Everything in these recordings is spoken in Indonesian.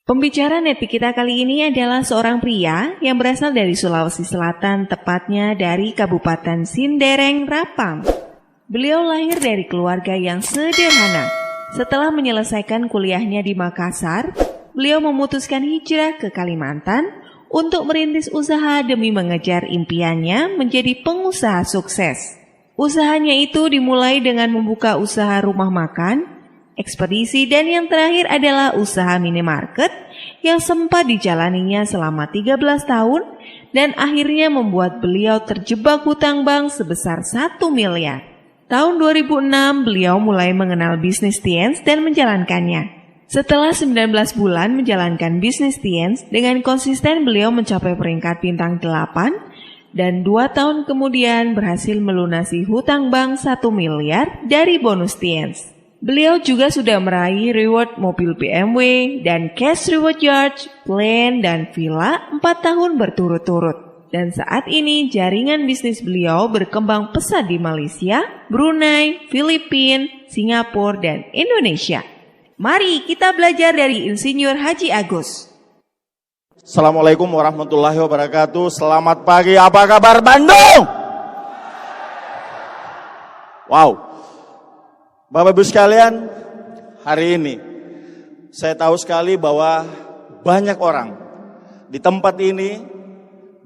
Pembicara netik kita kali ini adalah seorang pria yang berasal dari Sulawesi Selatan, tepatnya dari Kabupaten Sindereng, Rapang. Beliau lahir dari keluarga yang sederhana. Setelah menyelesaikan kuliahnya di Makassar, beliau memutuskan hijrah ke Kalimantan untuk merintis usaha demi mengejar impiannya menjadi pengusaha sukses. Usahanya itu dimulai dengan membuka usaha rumah makan, ekspedisi, dan yang terakhir adalah usaha minimarket yang sempat dijalaninya selama 13 tahun dan akhirnya membuat beliau terjebak hutang bank sebesar 1 miliar. Tahun 2006 beliau mulai mengenal bisnis Tiens dan menjalankannya. Setelah 19 bulan menjalankan bisnis Tiens, dengan konsisten beliau mencapai peringkat bintang 8 dan 2 tahun kemudian berhasil melunasi hutang bank 1 miliar dari bonus Tiens. Beliau juga sudah meraih reward mobil BMW dan cash reward yacht, plane, dan villa 4 tahun berturut-turut. Dan saat ini jaringan bisnis beliau berkembang pesat di Malaysia, Brunei, Filipina, Singapura, dan Indonesia. Mari kita belajar dari Insinyur Haji Agus. Assalamualaikum warahmatullahi wabarakatuh. Selamat pagi, apa kabar Bandung? Wow. Bapak Ibu sekalian, hari ini saya tahu sekali bahwa banyak orang di tempat ini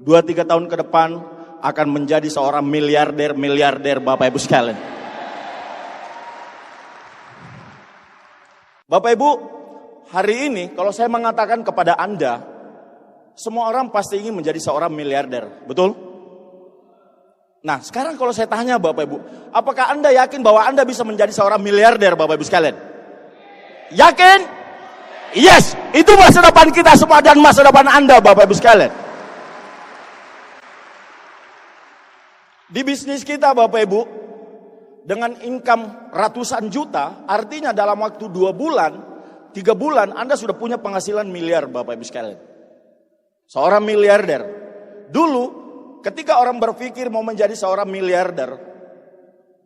2-3 tahun ke depan akan menjadi seorang miliarder Bapak Ibu sekalian. Bapak Ibu, hari ini kalau saya mengatakan kepada Anda, semua orang pasti ingin menjadi seorang miliarder, betul? Nah, sekarang kalau saya tanya Bapak Ibu, apakah Anda yakin bahwa Anda bisa menjadi seorang miliarder Bapak Ibu sekalian? Yakin? Yes, itu masa depan kita semua dan masa depan Anda Bapak Ibu sekalian. Di bisnis kita Bapak Ibu, dengan income ratusan juta, artinya dalam waktu 2 bulan, 3 bulan Anda sudah punya penghasilan miliar Bapak Ibu sekalian. Seorang miliarder. Dulu ketika orang berpikir mau menjadi seorang miliarder,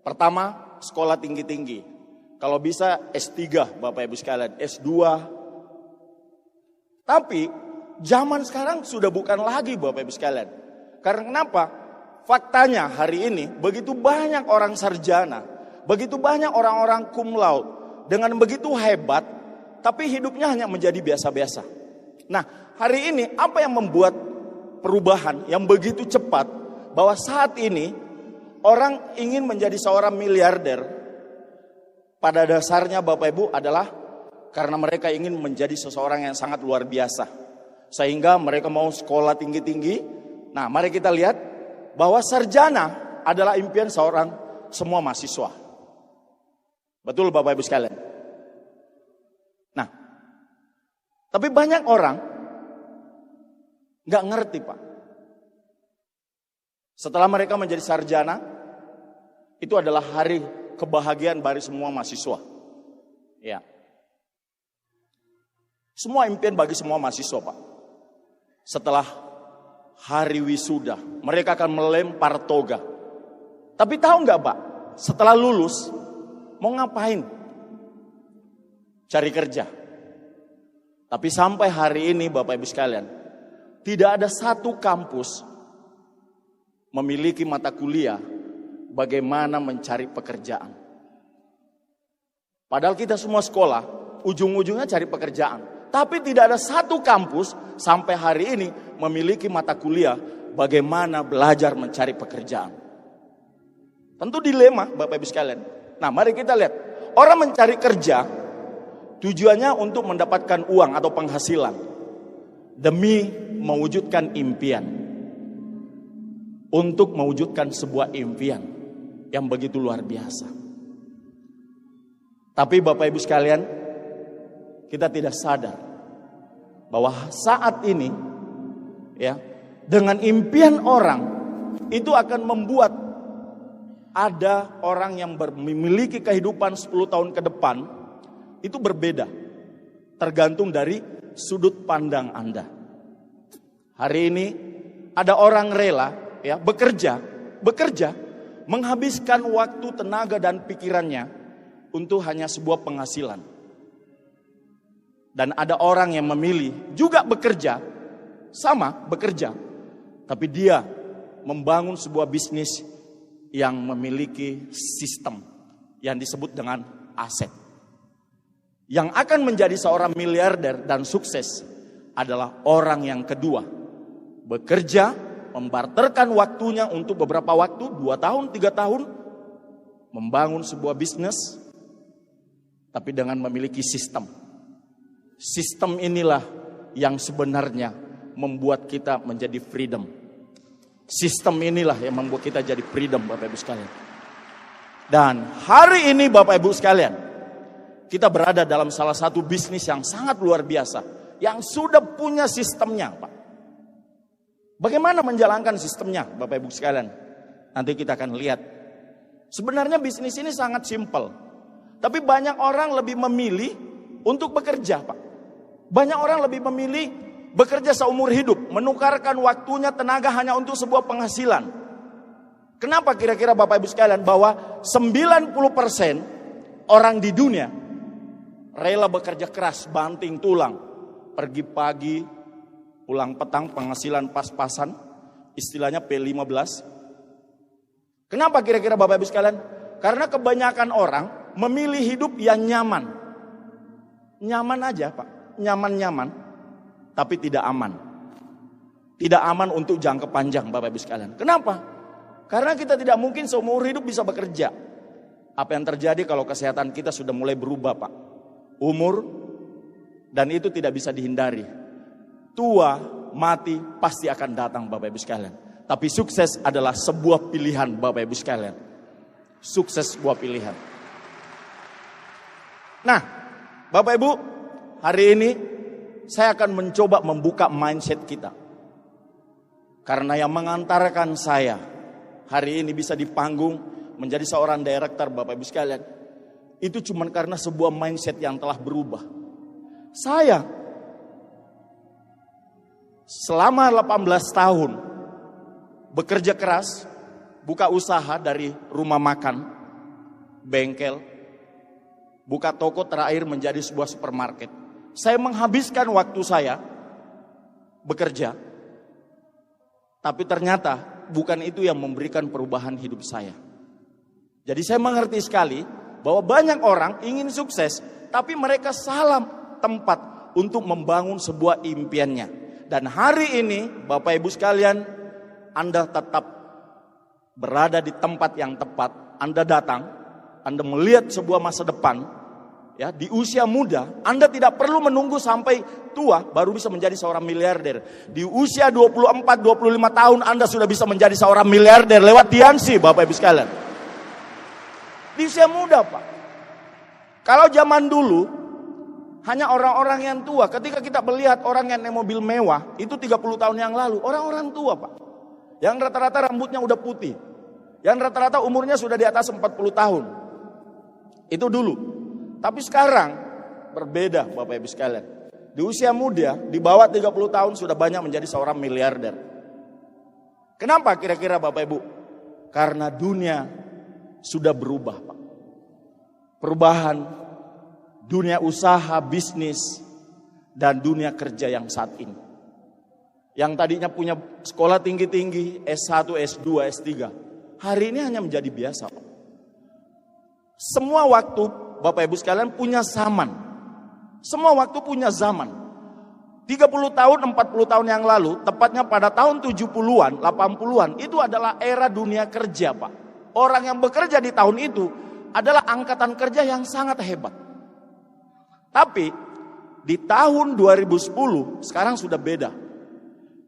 pertama sekolah tinggi-tinggi. Kalau bisa S3 Bapak Ibu sekalian, S2. Tapi zaman sekarang sudah bukan lagi Bapak Ibu sekalian. Karena kenapa? Faktanya hari ini begitu banyak orang sarjana, begitu banyak orang-orang cum laude dengan begitu hebat, tapi hidupnya hanya menjadi biasa-biasa. Nah, hari ini apa yang membuat perubahan yang begitu cepat bahwa saat ini orang ingin menjadi seorang miliarder? Pada dasarnya Bapak Ibu adalah karena mereka ingin menjadi seseorang yang sangat luar biasa, sehingga mereka mau sekolah tinggi-tinggi. Nah, mari kita lihat bahwa sarjana adalah impian seorang semua mahasiswa. Betul Bapak Ibu sekalian? Nah, tapi banyak orang nggak ngerti Pak. Setelah mereka menjadi sarjana, itu adalah hari kebahagiaan bagi semua mahasiswa. Ya. Semua impian bagi semua mahasiswa Pak. Setelah hari wisuda, mereka akan melempar toga. Tapi tahu nggak Pak, setelah lulus, mau ngapain? Cari kerja. Tapi sampai hari ini Bapak Ibu sekalian, tidak ada satu kampus memiliki mata kuliah bagaimana mencari pekerjaan. Padahal kita semua sekolah, ujung-ujungnya cari pekerjaan. Tapi tidak ada satu kampus sampai hari ini memiliki mata kuliah bagaimana belajar mencari pekerjaan. Tentu dilema Bapak Ibu sekalian. Nah, mari kita lihat. Orang mencari kerja tujuannya untuk mendapatkan uang atau penghasilan demi mewujudkan impian, untuk mewujudkan sebuah impian yang begitu luar biasa. Tapi Bapak Ibu sekalian, kita tidak sadar bahwa saat ini ya, dengan impian orang itu akan membuat ada orang yang memiliki kehidupan 10 tahun ke depan itu berbeda, tergantung dari sudut pandang Anda. Hari ini ada orang rela ya bekerja menghabiskan waktu, tenaga dan pikirannya untuk hanya sebuah penghasilan. Dan ada orang yang memilih juga bekerja, sama bekerja, tapi dia membangun sebuah bisnis yang memiliki sistem yang disebut dengan aset. Yang akan menjadi seorang miliarder dan sukses adalah orang yang kedua. Bekerja, membarterkan waktunya untuk beberapa waktu, 2 tahun, 3 tahun, membangun sebuah bisnis, tapi dengan memiliki sistem. Sistem inilah yang sebenarnya membuat kita menjadi freedom. Sistem inilah yang membuat kita jadi freedom, Bapak Ibu sekalian. Dan hari ini Bapak Ibu sekalian, kita berada dalam salah satu bisnis yang sangat luar biasa, yang sudah punya sistemnya, Pak. Bagaimana menjalankan sistemnya, Bapak Ibu sekalian? Nanti kita akan lihat. Sebenarnya bisnis ini sangat simpel, tapi banyak orang lebih memilih untuk bekerja, Pak. Banyak orang lebih memilih bekerja seumur hidup, menukarkan waktunya, tenaga hanya untuk sebuah penghasilan. Kenapa kira-kira Bapak Ibu sekalian bahwa 90% orang di dunia rela bekerja keras, banting tulang, pergi pagi, pulang petang, penghasilan pas-pasan, istilahnya P15. Kenapa kira-kira Bapak Ibu sekalian? Karena kebanyakan orang memilih hidup yang nyaman. Nyaman aja, Pak. Nyaman-nyaman, tapi tidak aman. Tidak aman untuk jangka panjang, Bapak Ibu sekalian. Kenapa? Karena kita tidak mungkin seumur hidup bisa bekerja. Apa yang terjadi kalau kesehatan kita sudah mulai berubah, Pak? Umur, dan itu tidak bisa dihindari. Tua, mati pasti akan datang, Bapak Ibu sekalian. Tapi sukses adalah sebuah pilihan, Bapak Ibu sekalian. Sukses sebuah pilihan. Nah, Bapak Ibu, hari ini saya akan mencoba membuka mindset kita. Karena yang mengantarkan saya hari ini bisa di panggung menjadi seorang director, Bapak Ibu sekalian, itu cuma karena sebuah mindset yang telah berubah. Saya selama 18 tahun bekerja keras, buka usaha dari rumah makan, bengkel, buka toko, terakhir menjadi sebuah supermarket. Saya menghabiskan waktu saya bekerja, tapi ternyata bukan itu yang memberikan perubahan hidup saya. Jadi saya mengerti sekali bahwa banyak orang ingin sukses, tapi mereka salah tempat untuk membangun sebuah impiannya. Dan hari ini Bapak Ibu sekalian, Anda tetap berada di tempat yang tepat. Anda datang, Anda melihat sebuah masa depan, ya, di usia muda. Anda tidak perlu menunggu sampai tua baru bisa menjadi seorang miliarder. Di usia 24-25 tahun Anda sudah bisa menjadi seorang miliarder lewat Tiansi, Bapak Ibu sekalian. Di usia muda, Pak. Kalau zaman dulu hanya orang-orang yang tua. Ketika kita melihat orang yang naik mobil mewah, itu 30 tahun yang lalu, orang-orang tua, Pak. Yang rata-rata rambutnya udah putih. Yang rata-rata umurnya sudah di atas 40 tahun. Itu dulu. Tapi sekarang berbeda, Bapak Ibu sekalian. Di usia muda, di bawah 30 tahun sudah banyak menjadi seorang miliarder. Kenapa kira-kira Bapak Ibu? Karena dunia sudah berubah, Pak. Perubahan dunia usaha, bisnis, dan dunia kerja yang saat ini. Yang tadinya punya sekolah tinggi-tinggi, S1, S2, S3, hari ini hanya menjadi biasa. Semua waktu, Bapak Ibu sekalian, punya zaman. Semua waktu punya zaman. 30 tahun, 40 tahun yang lalu, tepatnya pada tahun 70-an, 80-an, itu adalah era dunia kerja, Pak. Orang yang bekerja di tahun itu adalah angkatan kerja yang sangat hebat. Tapi di tahun 2010 sekarang sudah beda.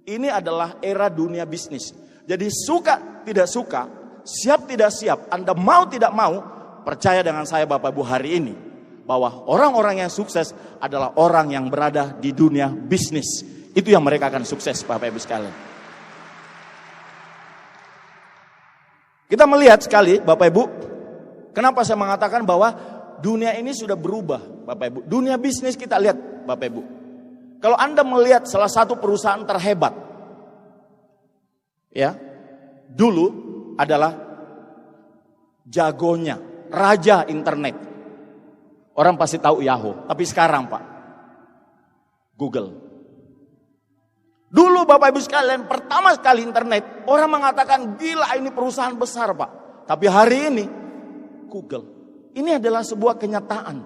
Ini adalah era dunia bisnis. Jadi suka tidak suka, siap tidak siap, Anda mau tidak mau, percaya dengan saya Bapak Ibu hari ini, bahwa orang-orang yang sukses adalah orang yang berada di dunia bisnis. Itu yang mereka akan sukses, Bapak Ibu sekalian. Kita melihat sekali, Bapak Ibu, kenapa saya mengatakan bahwa dunia ini sudah berubah, Bapak Ibu. Dunia bisnis kita lihat, Bapak Ibu. Kalau Anda melihat salah satu perusahaan terhebat, ya, dulu adalah jagonya, raja internet. Orang pasti tahu Yahoo. Tapi sekarang, Pak, Google. Dulu Bapak Ibu sekalian, pertama sekali internet, orang mengatakan gila ini perusahaan besar Pak. Tapi hari ini Google. Ini adalah sebuah kenyataan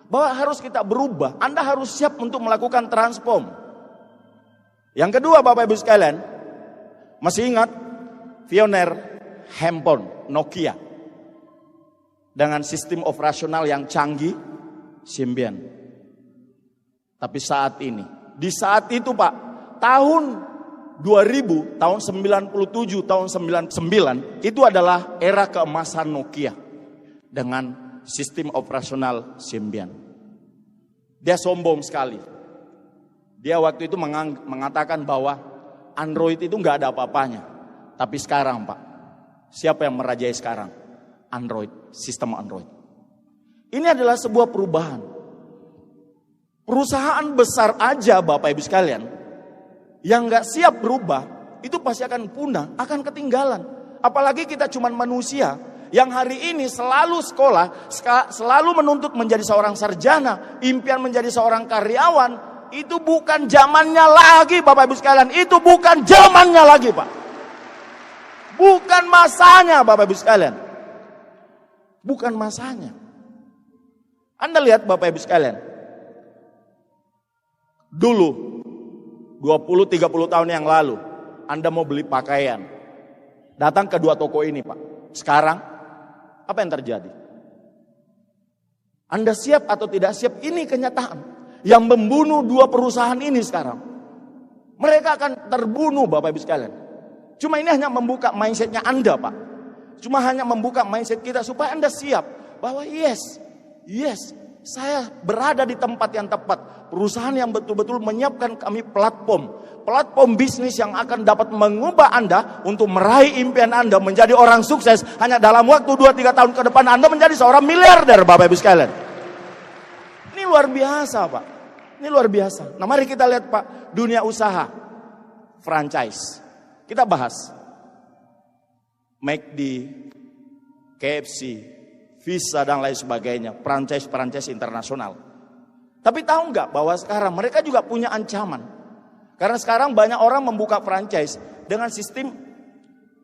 bahwa harus kita berubah. Anda harus siap untuk melakukan transform. Yang kedua Bapak Ibu sekalian, masih ingat pioner handphone Nokia dengan sistem operasional yang canggih, Symbian. Tapi saat ini, di saat itu Pak, tahun 2000, tahun 97, tahun 99, itu adalah era keemasan Nokia dengan sistem operasional Symbian. Dia sombong sekali. Dia waktu itu mengatakan bahwa Android itu nggak ada apa-apanya. Tapi sekarang Pak, siapa yang merajai sekarang? Android, sistem Android. Ini adalah sebuah perubahan. Perusahaan besar aja Bapak Ibu sekalian, yang nggak siap berubah, itu pasti akan punah, akan ketinggalan. Apalagi kita cuman manusia, yang hari ini selalu sekolah, selalu menuntut menjadi seorang sarjana, impian menjadi seorang karyawan. Itu bukan zamannya lagi Bapak Ibu sekalian. Itu bukan zamannya lagi Pak. Bukan masanya Bapak Ibu sekalian. Bukan masanya. Anda lihat Bapak Ibu sekalian. Dulu 20-30 tahun yang lalu Anda mau beli pakaian, datang ke dua toko ini Pak. Sekarang apa yang terjadi? Anda siap atau tidak siap? Ini kenyataan yang membunuh dua perusahaan ini sekarang. Mereka akan terbunuh Bapak Ibu sekalian. Cuma ini hanya membuka mindsetnya Anda Pak. Cuma hanya membuka mindset kita supaya Anda siap bahwa yes, saya berada di tempat yang tepat. Perusahaan yang betul-betul menyiapkan kami platform bisnis yang akan dapat mengubah Anda untuk meraih impian Anda menjadi orang sukses. Hanya dalam waktu 2-3 tahun ke depan Anda menjadi seorang miliarder Bapak Ibu sekalian. Ini luar biasa Pak. Ini luar biasa. Nah mari kita lihat Pak, dunia usaha, franchise. Kita bahas McD, KFC, Visa dan lain sebagainya, franchise internasional. Tapi tahu nggak bahwa sekarang mereka juga punya ancaman. Karena sekarang banyak orang membuka franchise dengan sistem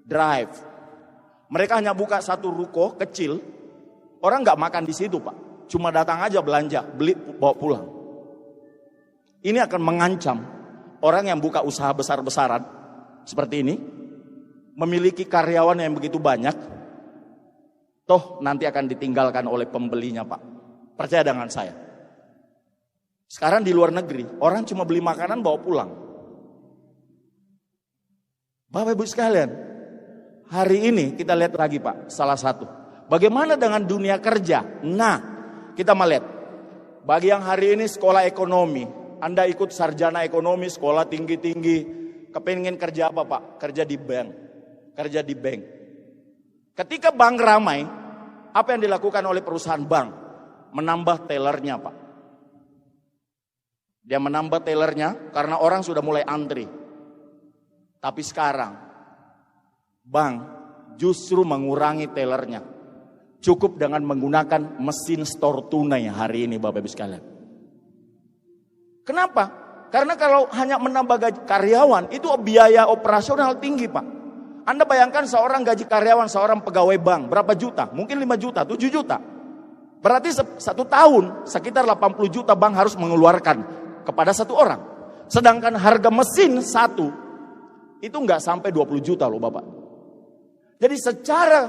drive. Mereka hanya buka satu ruko kecil, orang nggak makan di situ Pak. Cuma datang aja belanja, beli, bawa pulang. Ini akan mengancam orang yang buka usaha besar-besaran seperti ini, memiliki karyawan yang begitu banyak, toh nanti akan ditinggalkan oleh pembelinya Pak. Percaya dengan saya. Sekarang di luar negeri, orang cuma beli makanan bawa pulang. Bapak Ibu sekalian, hari ini kita lihat lagi Pak, salah satu. Bagaimana dengan dunia kerja? Nah, kita melihat. Bagi yang hari ini sekolah ekonomi, Anda ikut sarjana ekonomi, sekolah tinggi-tinggi, kepingin kerja apa Pak? Kerja di bank. Kerja di bank. Ketika bank ramai, apa yang dilakukan oleh perusahaan bank? Menambah tellernya Pak. Dia menambah tellernya karena orang sudah mulai antri. Tapi sekarang, bank justru mengurangi tellernya. Cukup dengan menggunakan mesin store tunai hari ini Bapak Ibu sekalian. Kenapa? Karena kalau hanya menambah gaji karyawan, itu biaya operasional tinggi Pak. Anda bayangkan seorang gaji karyawan, seorang pegawai bank, berapa juta? Mungkin 5 juta, 7 juta. Berarti satu tahun sekitar 80 juta bank harus mengeluarkan kepada satu orang. Sedangkan harga mesin satu, itu nggak sampai 20 juta loh Bapak. Jadi secara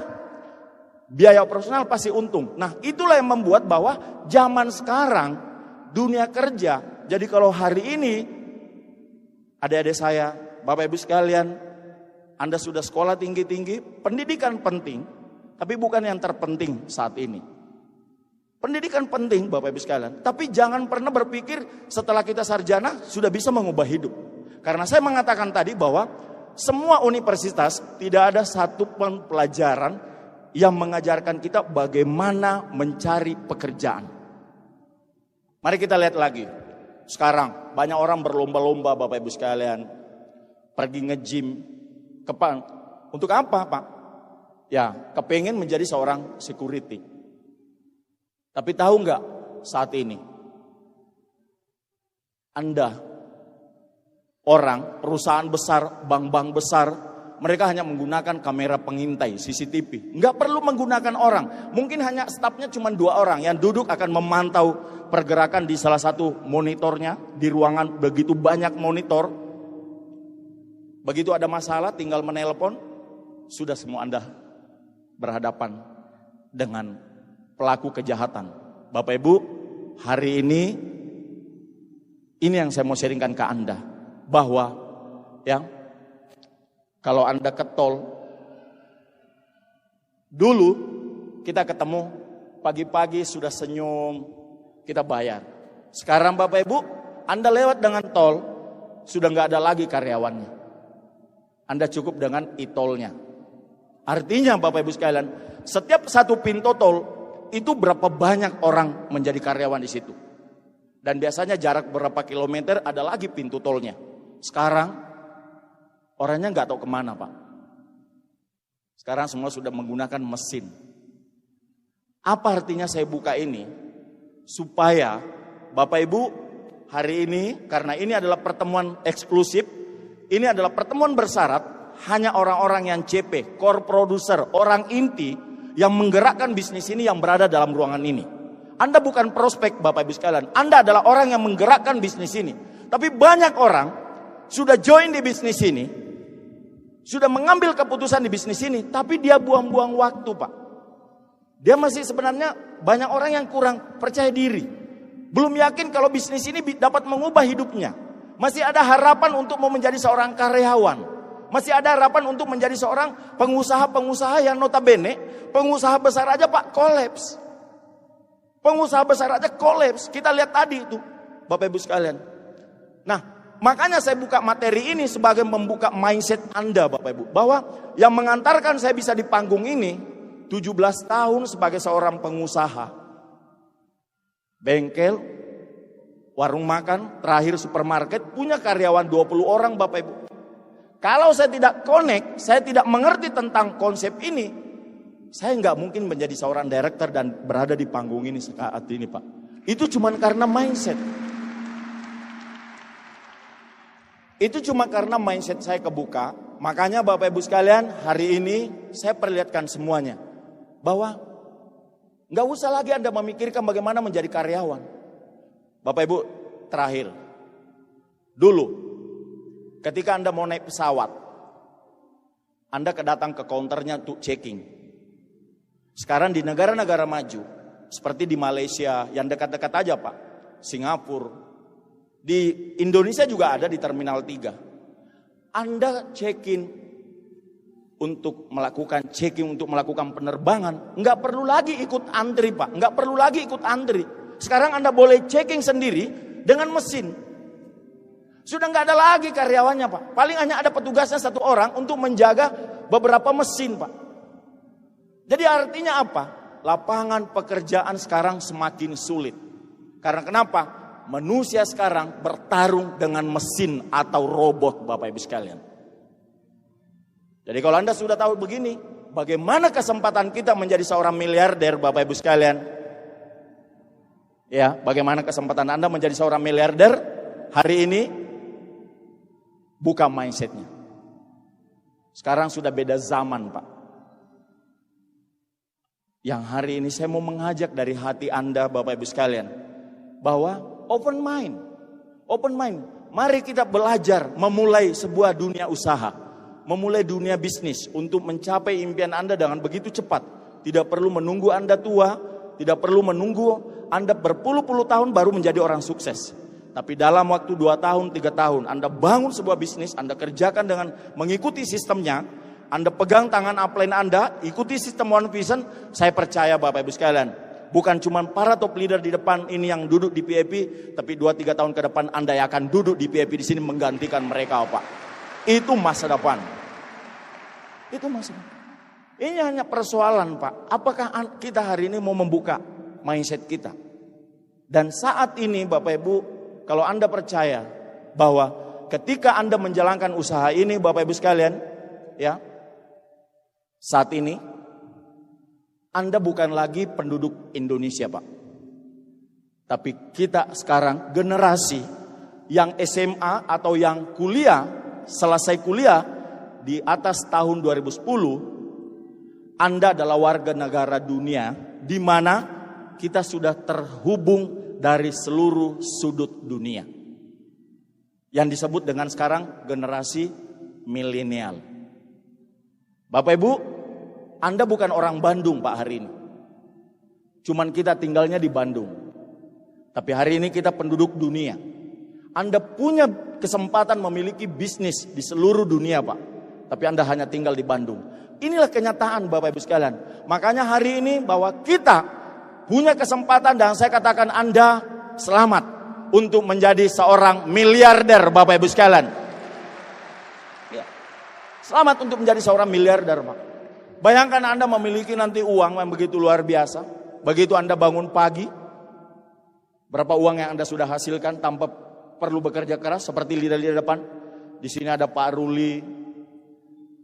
biaya operasional pasti untung. Nah itulah yang membuat bahwa zaman sekarang dunia kerja. Jadi kalau hari ini adik-adik saya, Bapak Ibu sekalian, Anda sudah sekolah tinggi-tinggi, pendidikan penting, tapi bukan yang terpenting saat ini. Pendidikan penting Bapak Ibu sekalian, tapi jangan pernah berpikir setelah kita sarjana sudah bisa mengubah hidup. Karena saya mengatakan tadi bahwa semua universitas tidak ada satu pun pelajaran yang mengajarkan kita bagaimana mencari pekerjaan. Mari kita lihat lagi. Sekarang banyak orang berlomba-lomba Bapak Ibu sekalian, pergi nge-gym. Untuk apa Pak? Ya, kepingin menjadi seorang security. Tapi tahu nggak saat ini Anda, orang, perusahaan besar, bank-bank besar, mereka hanya menggunakan kamera pengintai, CCTV. Nggak perlu menggunakan orang. Mungkin hanya stafnya cuma 2 orang yang duduk akan memantau pergerakan di salah satu monitornya. Di ruangan begitu banyak monitor. Begitu ada masalah tinggal menelpon, sudah semua Anda berhadapan dengan pelaku kejahatan. Bapak Ibu, hari ini yang saya mau sharingkan ke Anda. Bahwa kalau Anda ke tol, dulu kita ketemu pagi-pagi sudah senyum, kita bayar. Sekarang Bapak Ibu, Anda lewat dengan tol, sudah nggak ada lagi karyawannya. Anda cukup dengan e-tolnya. Artinya Bapak Ibu sekalian, setiap satu pintu tol itu berapa banyak orang menjadi karyawan di situ. Dan biasanya jarak berapa kilometer ada lagi pintu tolnya. Sekarang orangnya nggak tahu kemana Pak. Sekarang semua sudah menggunakan mesin. Apa artinya saya buka ini? Supaya Bapak Ibu hari ini, karena ini adalah pertemuan eksklusif, ini adalah pertemuan bersyarat, hanya orang-orang yang CP, core producer, orang inti yang menggerakkan bisnis ini yang berada dalam ruangan ini. Anda bukan prospek Bapak Ibu sekalian, Anda adalah orang yang menggerakkan bisnis ini. Tapi banyak orang sudah join di bisnis ini, sudah mengambil keputusan di bisnis ini, tapi dia buang-buang waktu Pak. Dia masih sebenarnya banyak orang yang kurang percaya diri. Belum yakin kalau bisnis ini dapat mengubah hidupnya. Masih ada harapan untuk mau menjadi seorang karyawan. Masih ada harapan untuk menjadi seorang pengusaha-pengusaha yang notabene, pengusaha besar aja Pak kolaps. Pengusaha besar aja kolaps. Kita lihat tadi itu Bapak Ibu sekalian. Nah, makanya saya buka materi ini sebagai membuka mindset Anda Bapak Ibu. Bahwa yang mengantarkan saya bisa di panggung ini 17 tahun sebagai seorang pengusaha. Bengkel, warung makan, terakhir supermarket, punya karyawan 20 orang Bapak Ibu. Kalau saya tidak connect, saya tidak mengerti tentang konsep ini, saya nggak mungkin menjadi seorang director dan berada di panggung ini saat ini Pak. Itu cuma karena mindset. Itu cuma karena mindset saya kebuka. Makanya Bapak Ibu sekalian, hari ini saya perlihatkan semuanya. Bahwa nggak usah lagi Anda memikirkan bagaimana menjadi karyawan. Bapak Ibu, terakhir. Dulu, ketika Anda mau naik pesawat, Anda datang ke counternya untuk checking. Sekarang di negara-negara maju, seperti di Malaysia, yang dekat-dekat aja Pak, Singapura, di Indonesia juga ada di Terminal 3. Anda check-in untuk melakukan checking, untuk melakukan penerbangan, nggak perlu lagi ikut antri Pak, nggak perlu lagi ikut antri. Sekarang Anda boleh checking sendiri dengan mesin. Sudah nggak ada lagi karyawannya Pak, paling hanya ada petugasnya 1 orang untuk menjaga beberapa mesin Pak. Jadi artinya apa? Lapangan pekerjaan sekarang semakin sulit. Karena kenapa? Manusia sekarang bertarung dengan mesin atau robot Bapak Ibu sekalian. Jadi kalau Anda sudah tahu begini, bagaimana kesempatan kita menjadi seorang miliarder Bapak Ibu sekalian? Ya, bagaimana kesempatan Anda menjadi seorang miliarder hari ini? Buka mindsetnya. Sekarang sudah beda zaman Pak. Yang hari ini saya mau mengajak dari hati Anda Bapak Ibu sekalian. Bahwa open mind. Open mind. Mari kita belajar memulai sebuah dunia usaha. Memulai dunia bisnis untuk mencapai impian Anda dengan begitu cepat. Tidak perlu menunggu Anda tua. Tidak perlu menunggu Anda berpuluh-puluh tahun baru menjadi orang sukses. Tapi dalam waktu 2 tahun, 3 tahun Anda bangun sebuah bisnis. Anda kerjakan dengan mengikuti sistemnya. Anda pegang tangan upline Anda, ikuti sistem One Vision, saya percaya Bapak Ibu sekalian, bukan cuma para top leader di depan ini yang duduk di PAP, tapi 2-3 tahun ke depan Anda yang akan duduk di PAP di sini menggantikan mereka Pak. Itu masa depan. Itu masa depan. Ini hanya persoalan Pak, apakah kita hari ini mau membuka mindset kita? Dan saat ini Bapak Ibu, kalau Anda percaya bahwa ketika Anda menjalankan usaha ini Bapak Ibu sekalian, ya, saat ini Anda bukan lagi penduduk Indonesia Pak. Tapi kita sekarang generasi yang SMA atau yang kuliah, selesai kuliah di atas tahun 2010, Anda adalah warga negara dunia di mana kita sudah terhubung dari seluruh sudut dunia. Yang disebut dengan sekarang generasi milenial. Bapak Ibu, Anda bukan orang Bandung Pak hari ini. Cuman kita tinggalnya di Bandung. Tapi hari ini kita penduduk dunia. Anda punya kesempatan memiliki bisnis di seluruh dunia Pak. Tapi Anda hanya tinggal di Bandung. Inilah kenyataan Bapak Ibu sekalian. Makanya hari ini bahwa kita punya kesempatan dan saya katakan Anda selamat untuk menjadi seorang miliarder Bapak Ibu sekalian. Ya. Selamat untuk menjadi seorang miliarder Pak. Bayangkan Anda memiliki nanti uang yang begitu luar biasa. Begitu Anda bangun pagi, berapa uang yang Anda sudah hasilkan tanpa perlu bekerja keras seperti leader-leader depan. Di sini ada Pak Ruli,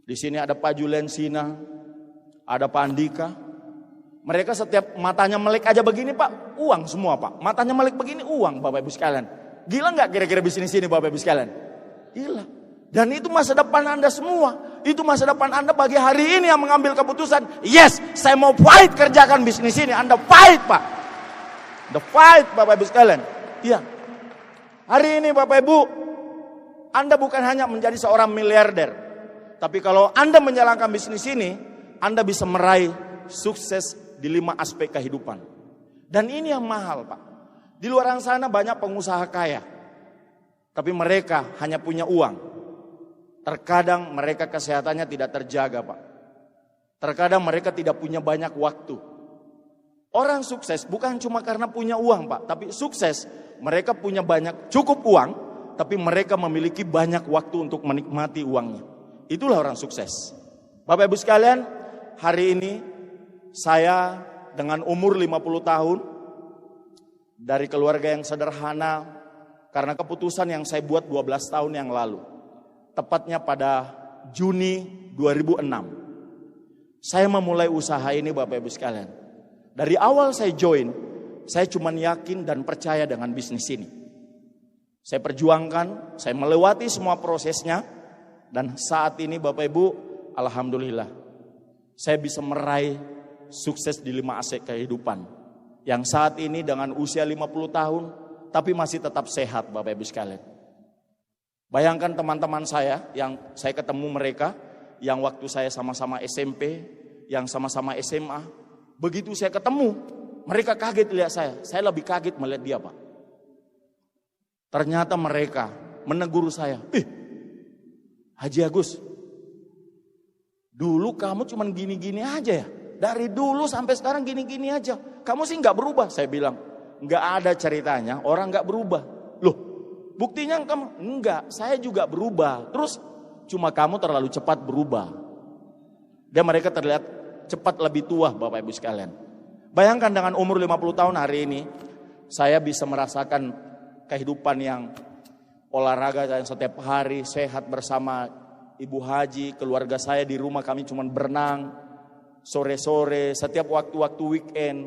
di sini ada Pak Julensina, ada Pak Andika. Mereka setiap matanya melek aja begini Pak, uang semua Pak. Matanya melek begini uang Bapak Ibu sekalian. Gila nggak kira-kira bisnis ini Bapak Ibu sekalian? Gila. Dan itu masa depan Anda semua. Itu masa depan Anda bagi hari ini yang mengambil keputusan. Yes, saya mau fight kerjakan bisnis ini. Anda fight Pak. The fight Bapak Ibu sekalian. Iya. Hari ini Bapak Ibu, Anda bukan hanya menjadi seorang miliarder. Tapi kalau Anda menjalankan bisnis ini, Anda bisa meraih sukses di 5 aspek kehidupan. Dan ini yang mahal Pak. Di luar sana banyak pengusaha kaya. Tapi mereka hanya punya uang. Terkadang mereka kesehatannya tidak terjaga Pak. Terkadang mereka tidak punya banyak waktu. Orang sukses bukan cuma karena punya uang Pak. Tapi sukses mereka punya banyak cukup uang. Tapi mereka memiliki banyak waktu untuk menikmati uangnya. Itulah orang sukses. Bapak Ibu sekalian, hari ini saya dengan umur 50 tahun. Dari keluarga yang sederhana. Karena keputusan yang saya buat 12 tahun yang lalu. Tepatnya pada Juni 2006. Saya memulai usaha ini Bapak Ibu sekalian. Dari awal saya join, saya cuma yakin dan percaya dengan bisnis ini. Saya perjuangkan, saya melewati semua prosesnya. Dan saat ini Bapak Ibu, alhamdulillah. Saya bisa meraih sukses di 5 aspek kehidupan. Yang saat ini dengan usia 50 tahun, tapi masih tetap sehat Bapak Ibu sekalian. Bayangkan teman-teman saya yang saya ketemu mereka, yang waktu saya sama-sama SMP, yang sama-sama SMA. Begitu saya ketemu, mereka kaget lihat saya lebih kaget melihat dia Pak. Ternyata mereka menegur saya, Haji Agus, dulu kamu cuma gini-gini aja ya, dari dulu sampai sekarang gini-gini aja, kamu sih nggak berubah. Saya bilang, nggak ada ceritanya orang nggak berubah. Loh, buktinya kamu, enggak, saya juga berubah. Terus cuma kamu terlalu cepat berubah. Dan mereka terlihat cepat lebih tua Bapak Ibu sekalian. Bayangkan dengan umur 50 tahun hari ini, saya bisa merasakan kehidupan yang olahraga yang setiap hari, sehat bersama Ibu Haji, keluarga saya di rumah kami cuma berenang, sore-sore, setiap waktu-waktu weekend.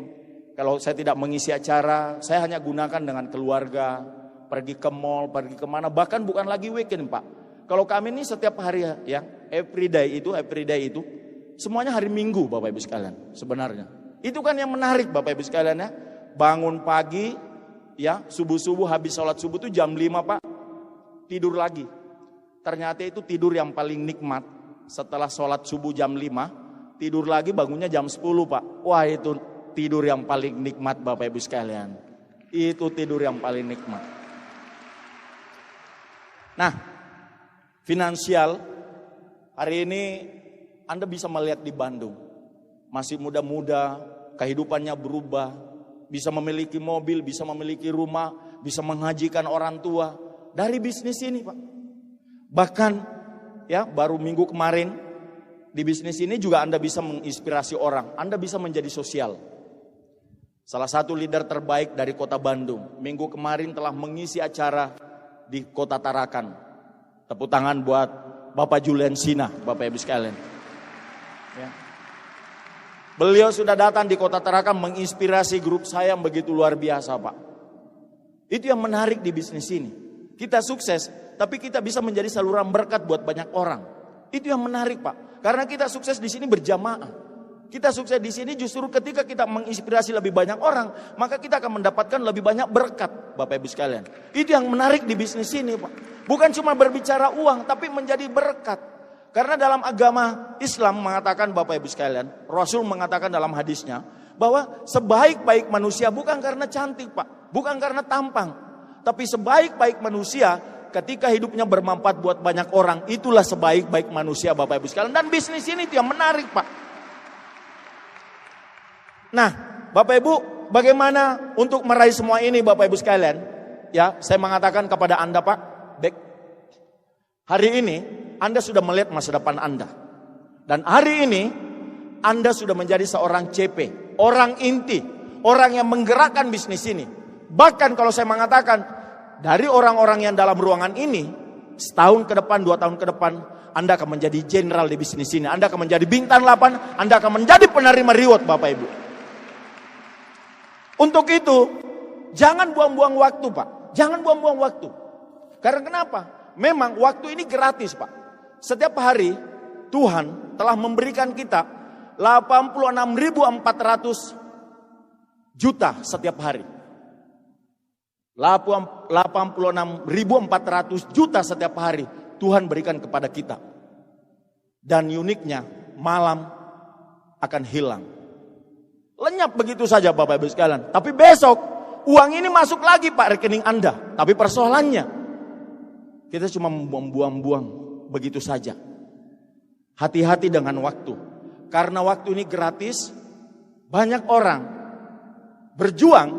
Kalau saya tidak mengisi acara, saya hanya gunakan dengan keluarga. Pergi ke mall, pergi kemana, bahkan bukan lagi weekend Pak. Kalau kami ini setiap hari ya, everyday itu, semuanya hari Minggu Bapak Ibu sekalian sebenarnya. Itu kan yang menarik Bapak Ibu sekalian ya. Bangun pagi, ya subuh-subuh habis sholat subuh itu jam 5 Pak, tidur lagi. Ternyata itu tidur yang paling nikmat. Setelah sholat subuh jam 5, tidur lagi bangunnya jam 10 Pak. Wah itu tidur yang paling nikmat Bapak Ibu sekalian. Itu tidur yang paling nikmat. Nah, finansial hari ini Anda bisa melihat di Bandung. Masih muda-muda, kehidupannya berubah. Bisa memiliki mobil, bisa memiliki rumah, bisa menghajikan orang tua. Dari bisnis ini Pak. Bahkan ya baru minggu kemarin di bisnis ini juga Anda bisa menginspirasi orang. Anda bisa menjadi sosial. Salah satu leader terbaik dari kota Bandung. Minggu kemarin telah mengisi acara di kota Tarakan. Tepuk tangan buat Bapak Julensina, Bapak Ibu sekalian. Ya. Beliau sudah datang di kota Tarakan menginspirasi grup saya yang begitu luar biasa Pak. Itu yang menarik di bisnis ini. kita sukses, tapi kita bisa menjadi saluran berkat buat banyak orang. Itu yang menarik, Pak. Karena kita sukses di sini berjamaah. Kita sukses di sini justru ketika kita menginspirasi lebih banyak orang, maka kita akan mendapatkan lebih banyak berkat, Bapak Ibu sekalian. Itu yang menarik di bisnis ini, Pak. Bukan cuma berbicara uang, tapi menjadi berkat. Karena dalam agama Islam mengatakan, Bapak Ibu sekalian, Rasul mengatakan dalam hadisnya, bahwa sebaik-baik manusia bukan karena cantik, Pak. Bukan karena tampang. Tapi sebaik-baik manusia ketika hidupnya bermanfaat buat banyak orang, itulah sebaik-baik manusia, Bapak Ibu sekalian. Dan bisnis ini itu yang menarik, Pak. Nah, Bapak Ibu, bagaimana untuk meraih semua ini, Bapak Ibu sekalian? Ya, saya mengatakan kepada Anda, Pak, baik. Hari ini Anda sudah melihat masa depan Anda. Dan hari ini Anda sudah menjadi seorang CP, orang inti, orang yang menggerakkan bisnis ini. Bahkan kalau saya mengatakan dari orang-orang yang dalam ruangan ini, setahun ke depan, 2 tahun ke depan, Anda akan menjadi jenderal di bisnis ini. Anda akan menjadi bintang 8, Anda akan menjadi penerima reward, Bapak Ibu. Untuk itu, jangan buang-buang waktu, Pak. Jangan buang-buang waktu. Karena kenapa? Memang waktu ini gratis, Pak. Setiap hari Tuhan telah memberikan kita 86.400 juta setiap hari. 86.400 juta setiap hari Tuhan berikan kepada kita. Dan uniknya, malam akan hilang. Lenyap begitu saja, Bapak Ibu sekalian. Tapi besok uang ini masuk lagi, Pak, rekening Anda. Tapi persoalannya kita cuma membuang-buang begitu saja. Hati-hati dengan waktu. Karena waktu ini gratis. Banyak orang berjuang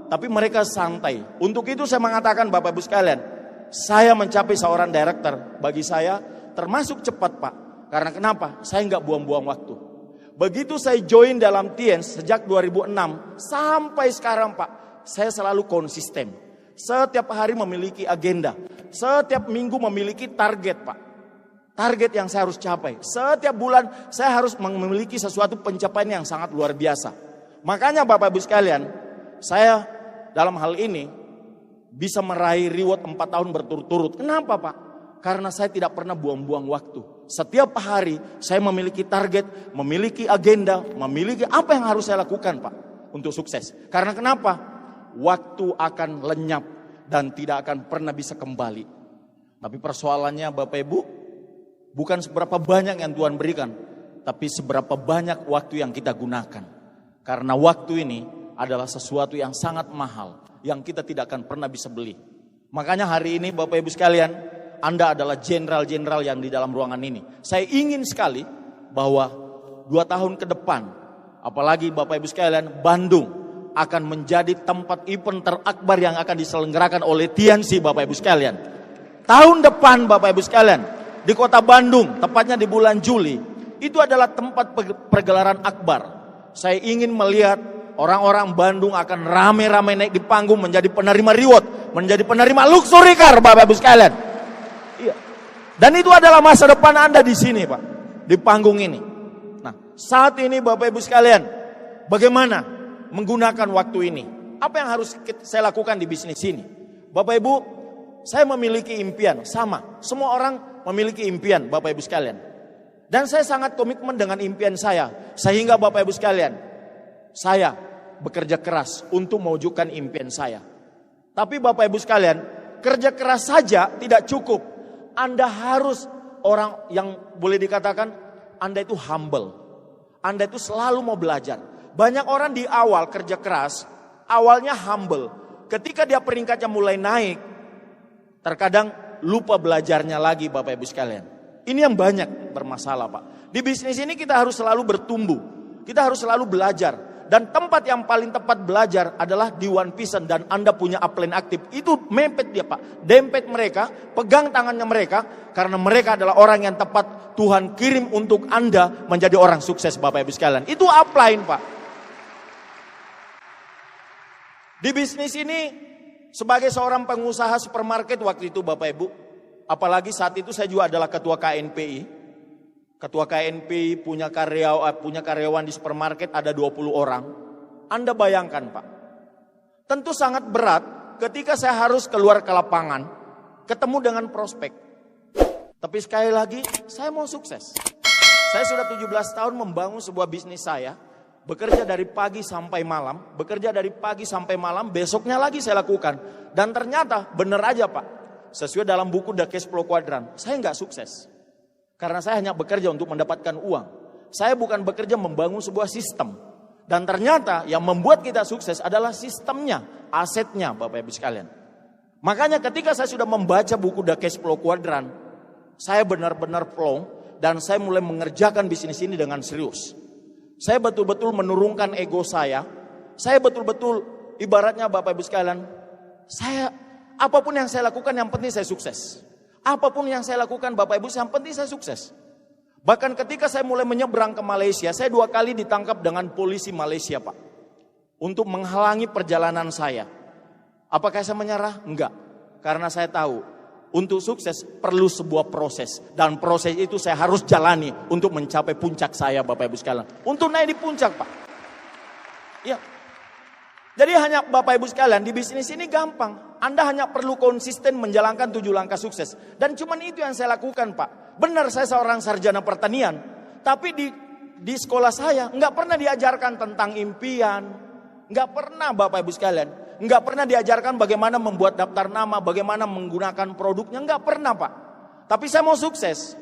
tapi mereka santai. Untuk itu saya mengatakan, Bapak Ibu sekalian, saya mencapai seorang director. Bagi saya termasuk cepat, Pak. Karena kenapa? Saya nggak buang-buang waktu. Begitu saya join dalam TIENS sejak 2006 sampai sekarang, Pak, saya selalu konsisten. Setiap hari memiliki agenda. Setiap minggu memiliki target, Pak. Target yang saya harus capai. Setiap bulan saya harus memiliki sesuatu pencapaian yang sangat luar biasa. Makanya Bapak Ibu sekalian, saya dalam hal ini bisa meraih reward 4 tahun berturut-turut. Kenapa, Pak? Karena saya tidak pernah buang-buang waktu. Setiap hari saya memiliki target, memiliki agenda, memiliki apa yang harus saya lakukan, Pak, untuk sukses. Karena kenapa? Waktu akan lenyap dan tidak akan pernah bisa kembali. Tapi persoalannya, Bapak Ibu, bukan seberapa banyak yang Tuhan berikan, tapi seberapa banyak waktu yang kita gunakan. Karena waktu ini adalah sesuatu yang sangat mahal, yang kita tidak akan pernah bisa beli. Makanya hari ini, Bapak Ibu sekalian, Anda adalah jenderal-jenderal yang di dalam ruangan ini. Saya ingin sekali bahwa 2 tahun ke depan, apalagi Bapak Ibu sekalian, Bandung akan menjadi tempat event terakbar yang akan diselenggarakan oleh TNC, Bapak Ibu sekalian. Tahun depan, Bapak Ibu sekalian, di kota Bandung, tepatnya di bulan Juli, itu adalah tempat pergelaran akbar. Saya ingin melihat orang-orang Bandung akan rame-rame naik di panggung menjadi penerima reward, menjadi penerima luxury car, Bapak Ibu sekalian. Iya. Dan itu adalah masa depan Anda di sini, Pak, di panggung ini. Nah, saat ini Bapak Ibu sekalian, bagaimana menggunakan waktu ini? Apa yang harus saya lakukan di bisnis ini? Bapak Ibu, saya memiliki impian, sama. Semua orang memiliki impian, Bapak Ibu sekalian. Dan saya sangat komitmen dengan impian saya. Sehingga Bapak Ibu sekalian, saya bekerja keras untuk mewujudkan impian saya. Tapi Bapak Ibu sekalian, kerja keras saja tidak cukup. Anda harus orang yang boleh dikatakan Anda itu humble. Anda itu selalu mau belajar. Banyak orang di awal kerja keras, awalnya humble. Ketika dia peringkatnya mulai naik, terkadang lupa belajarnya lagi, Bapak Ibu sekalian. Ini yang banyak bermasalah, Pak. Di bisnis ini kita harus selalu bertumbuh. Kita harus selalu belajar. Dan tempat yang paling tepat belajar adalah di One Vision. Dan Anda punya upline aktif. Itu mempet dia, Pak. Dempet mereka, pegang tangannya mereka. Karena mereka adalah orang yang tepat Tuhan kirim untuk Anda menjadi orang sukses, Bapak Ibu sekalian. Itu upline, Pak. Di bisnis ini, sebagai seorang pengusaha supermarket waktu itu, Bapak Ibu. Apalagi saat itu saya juga adalah ketua KNPI. Ketua KNPI punya karyawan di supermarket ada 20 orang. Anda bayangkan, Pak. Tentu sangat berat ketika saya harus keluar ke lapangan ketemu dengan prospek. Tapi sekali lagi, saya mau sukses. Saya sudah 17 tahun membangun sebuah bisnis saya. Bekerja dari pagi sampai malam. Bekerja dari pagi sampai malam, besoknya lagi saya lakukan. Dan ternyata benar aja Pak. Sesuai dalam buku The Cash Flow Quadrant, saya nggak sukses. Karena saya hanya bekerja untuk mendapatkan uang. Saya bukan bekerja membangun sebuah sistem. Dan ternyata yang membuat kita sukses adalah sistemnya, asetnya Bapak Ibu sekalian. Makanya ketika saya sudah membaca buku The Cash Flow Quadrant, saya benar-benar plong dan saya mulai mengerjakan bisnis ini dengan serius. Saya betul-betul menurunkan ego saya. Saya betul-betul ibaratnya Bapak Ibu sekalian, apapun yang saya lakukan yang penting saya sukses. Apapun yang saya lakukan Bapak Ibu yang penting saya sukses. Bahkan ketika saya mulai menyeberang ke Malaysia, saya 2 kali ditangkap dengan polisi Malaysia Pak. Untuk menghalangi perjalanan saya. Apakah saya menyerah? Enggak. Karena saya tahu untuk sukses perlu sebuah proses. Dan proses itu saya harus jalani untuk mencapai puncak saya Bapak Ibu sekalian. Untuk naik di puncak Pak. Ya. Jadi hanya Bapak Ibu sekalian di bisnis ini gampang. Anda hanya perlu konsisten menjalankan 7 langkah sukses. Dan cuman itu yang saya lakukan Pak. Benar saya seorang sarjana pertanian. Tapi di sekolah saya nggak pernah diajarkan tentang impian. Nggak pernah Bapak Ibu sekalian. Nggak pernah diajarkan bagaimana membuat daftar nama. Bagaimana menggunakan produknya. Nggak pernah Pak. Tapi saya mau sukses.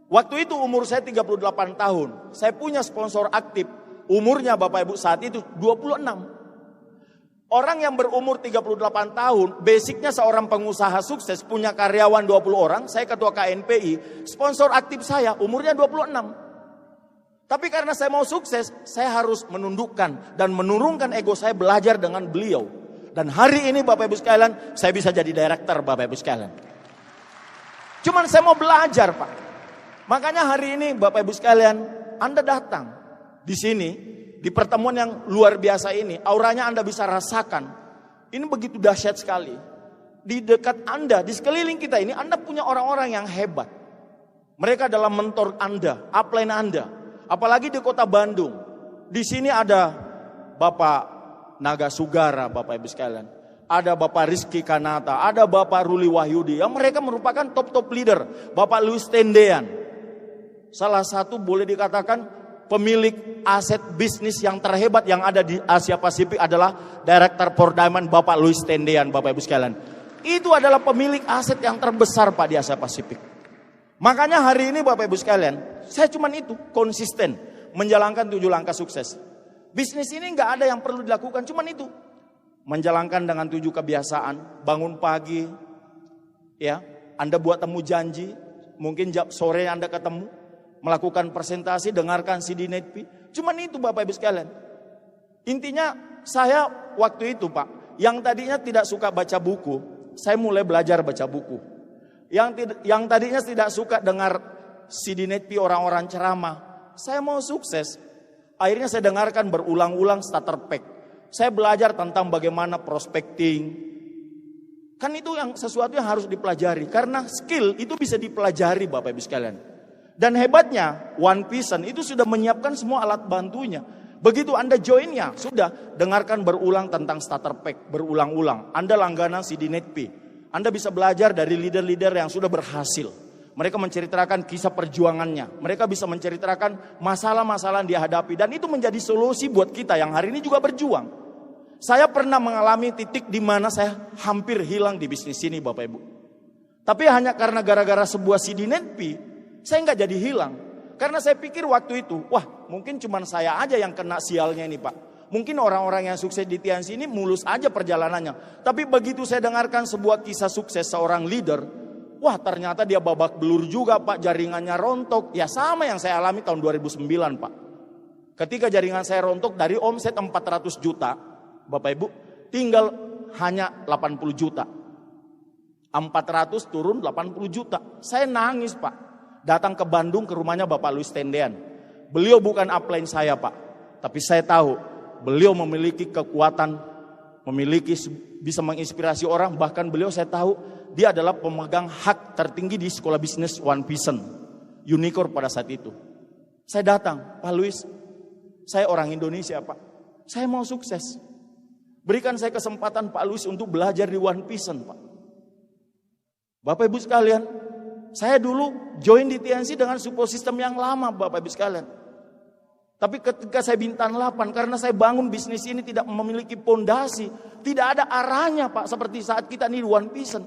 Waktu itu umur saya 38 tahun. Saya punya sponsor aktif. Umurnya Bapak Ibu saat itu 26. Orang yang berumur 38 tahun, basicnya seorang pengusaha sukses, punya karyawan 20 orang, saya ketua KNPI, sponsor aktif saya umurnya 26. Tapi karena saya mau sukses, saya harus menundukkan dan menurunkan ego saya belajar dengan beliau. Dan hari ini Bapak Ibu sekalian, saya bisa jadi director Bapak Ibu sekalian. Cuman saya mau belajar Pak. Makanya hari ini Bapak Ibu sekalian, Anda datang di sini. Di pertemuan yang luar biasa ini, auranya Anda bisa rasakan. Ini begitu dahsyat sekali. Di dekat Anda, di sekeliling kita ini, Anda punya orang-orang yang hebat. Mereka adalah mentor Anda, upline Anda. Apalagi di kota Bandung. Di sini ada Bapak Naga Sugara, Bapak Ibu sekalian. Ada Bapak Rizky Kanata, ada Bapak Ruli Wahyudi. Yang mereka merupakan top leader. Bapak Louis Tendean. Salah satu boleh dikatakan pemilik aset bisnis yang terhebat yang ada di Asia Pasifik adalah Director for Diamond Bapak Louis Tendean Bapak Ibu sekalian. Itu adalah pemilik aset yang terbesar Pak di Asia Pasifik. Makanya hari ini Bapak Ibu sekalian, saya cuman itu konsisten menjalankan 7 langkah sukses. Bisnis ini nggak ada yang perlu dilakukan, cuman itu. Menjalankan dengan 7 kebiasaan, bangun pagi, ya, Anda buat temu janji, mungkin sore Anda ketemu. Melakukan presentasi, dengarkan CD Netpi. Cuman itu Bapak Ibu sekalian. Intinya saya waktu itu Pak, yang tadinya tidak suka baca buku, saya mulai belajar baca buku. Yang tadinya tidak suka dengar CD Netpi orang-orang ceramah, saya mau sukses. Akhirnya saya dengarkan berulang-ulang starter pack. Saya belajar tentang bagaimana prospecting. Kan itu yang sesuatu yang harus dipelajari. Karena skill itu bisa dipelajari Bapak Ibu sekalian. Dan hebatnya One Vision itu sudah menyiapkan semua alat bantunya. Begitu Anda joinnya, sudah dengarkan berulang tentang starter pack, berulang-ulang. Anda langganan CD Netpi. Anda bisa belajar dari leader-leader yang sudah berhasil. Mereka menceritakan kisah perjuangannya. Mereka bisa menceritakan masalah-masalah yang dihadapi. Dan itu menjadi solusi buat kita yang hari ini juga berjuang. Saya pernah mengalami titik di mana saya hampir hilang di bisnis ini Bapak Ibu. Tapi hanya karena gara-gara sebuah CD Netpi, saya nggak jadi hilang. Karena saya pikir waktu itu, wah mungkin cuma saya aja yang kena sialnya ini Pak. Mungkin orang-orang yang sukses di TNC ini mulus aja perjalanannya. Tapi begitu saya dengarkan sebuah kisah sukses seorang leader, wah ternyata dia babak belur juga Pak, jaringannya rontok. Ya sama yang saya alami tahun 2009 Pak. Ketika jaringan saya rontok dari omset 400 juta, Bapak Ibu, tinggal hanya 80 juta. 400 turun 80 juta. Saya nangis Pak. Datang ke Bandung ke rumahnya Bapak Louis Tendean. Beliau bukan upline saya Pak. Tapi saya tahu beliau memiliki kekuatan, bisa menginspirasi orang. Bahkan beliau saya tahu dia adalah pemegang hak tertinggi di sekolah bisnis One Vision. Unicorn pada saat itu. Saya datang, Pak Louis, saya orang Indonesia Pak. Saya mau sukses. Berikan saya kesempatan Pak Louis untuk belajar di One Vision Pak. Bapak Ibu sekalian, saya dulu join di TNC dengan support system yang lama Bapak Ibu sekalian. Tapi ketika saya bintang 8, karena saya bangun bisnis ini tidak memiliki pondasi, tidak ada arahnya Pak, seperti saat kita nih One Vision.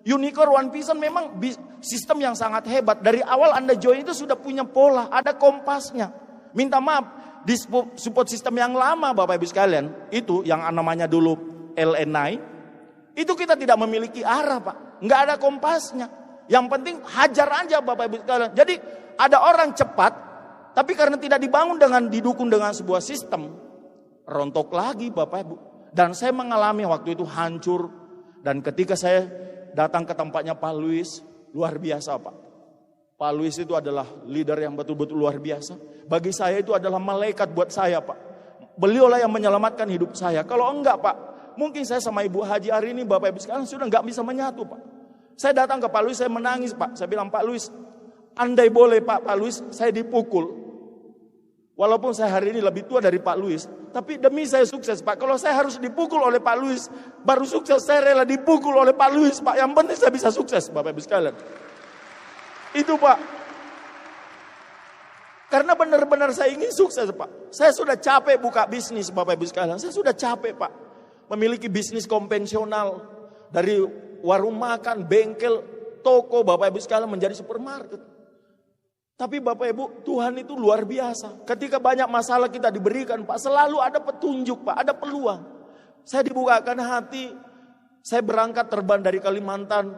Unicorn One Vision memang sistem yang sangat hebat. Dari awal Anda join itu sudah punya pola, ada kompasnya. Minta maaf, di support system yang lama Bapak Ibu sekalian, itu yang namanya dulu LN9, itu kita tidak memiliki arah Pak, nggak ada kompasnya. Yang penting hajar aja Bapak Ibu sekalian. Jadi ada orang cepat, tapi karena tidak dibangun dengan didukung dengan sebuah sistem, rontok lagi Bapak Ibu. Dan saya mengalami waktu itu hancur. Dan ketika saya datang ke tempatnya Pak Luis, luar biasa Pak. Pak Luis itu adalah leader yang betul-betul luar biasa. Bagi saya itu adalah malaikat buat saya Pak. Beliaulah yang menyelamatkan hidup saya. Kalau enggak Pak, mungkin saya sama Ibu Haji hari ini Bapak Ibu sekarang sudah enggak bisa menyatu Pak. Saya datang ke Pak Luis, saya menangis Pak. Saya bilang, Pak Luis, andai boleh Pak Luis, saya dipukul. Walaupun saya hari ini lebih tua dari Pak Luis, tapi demi saya sukses Pak. Kalau saya harus dipukul oleh Pak Luis, baru sukses, saya rela dipukul oleh Pak Luis Pak. Yang penting saya bisa sukses Bapak Ibu sekalian. Itu Pak. Karena benar-benar saya ingin sukses Pak. Saya sudah capek buka bisnis Bapak Ibu sekalian. Saya sudah capek Pak. Memiliki bisnis konvensional. Dari warung makan, bengkel, toko Bapak Ibu sekalian menjadi supermarket. Tapi Bapak Ibu, Tuhan itu luar biasa. Ketika banyak masalah kita diberikan Pak, selalu ada petunjuk Pak, ada peluang. Saya dibukakan hati, saya berangkat terbang dari Kalimantan,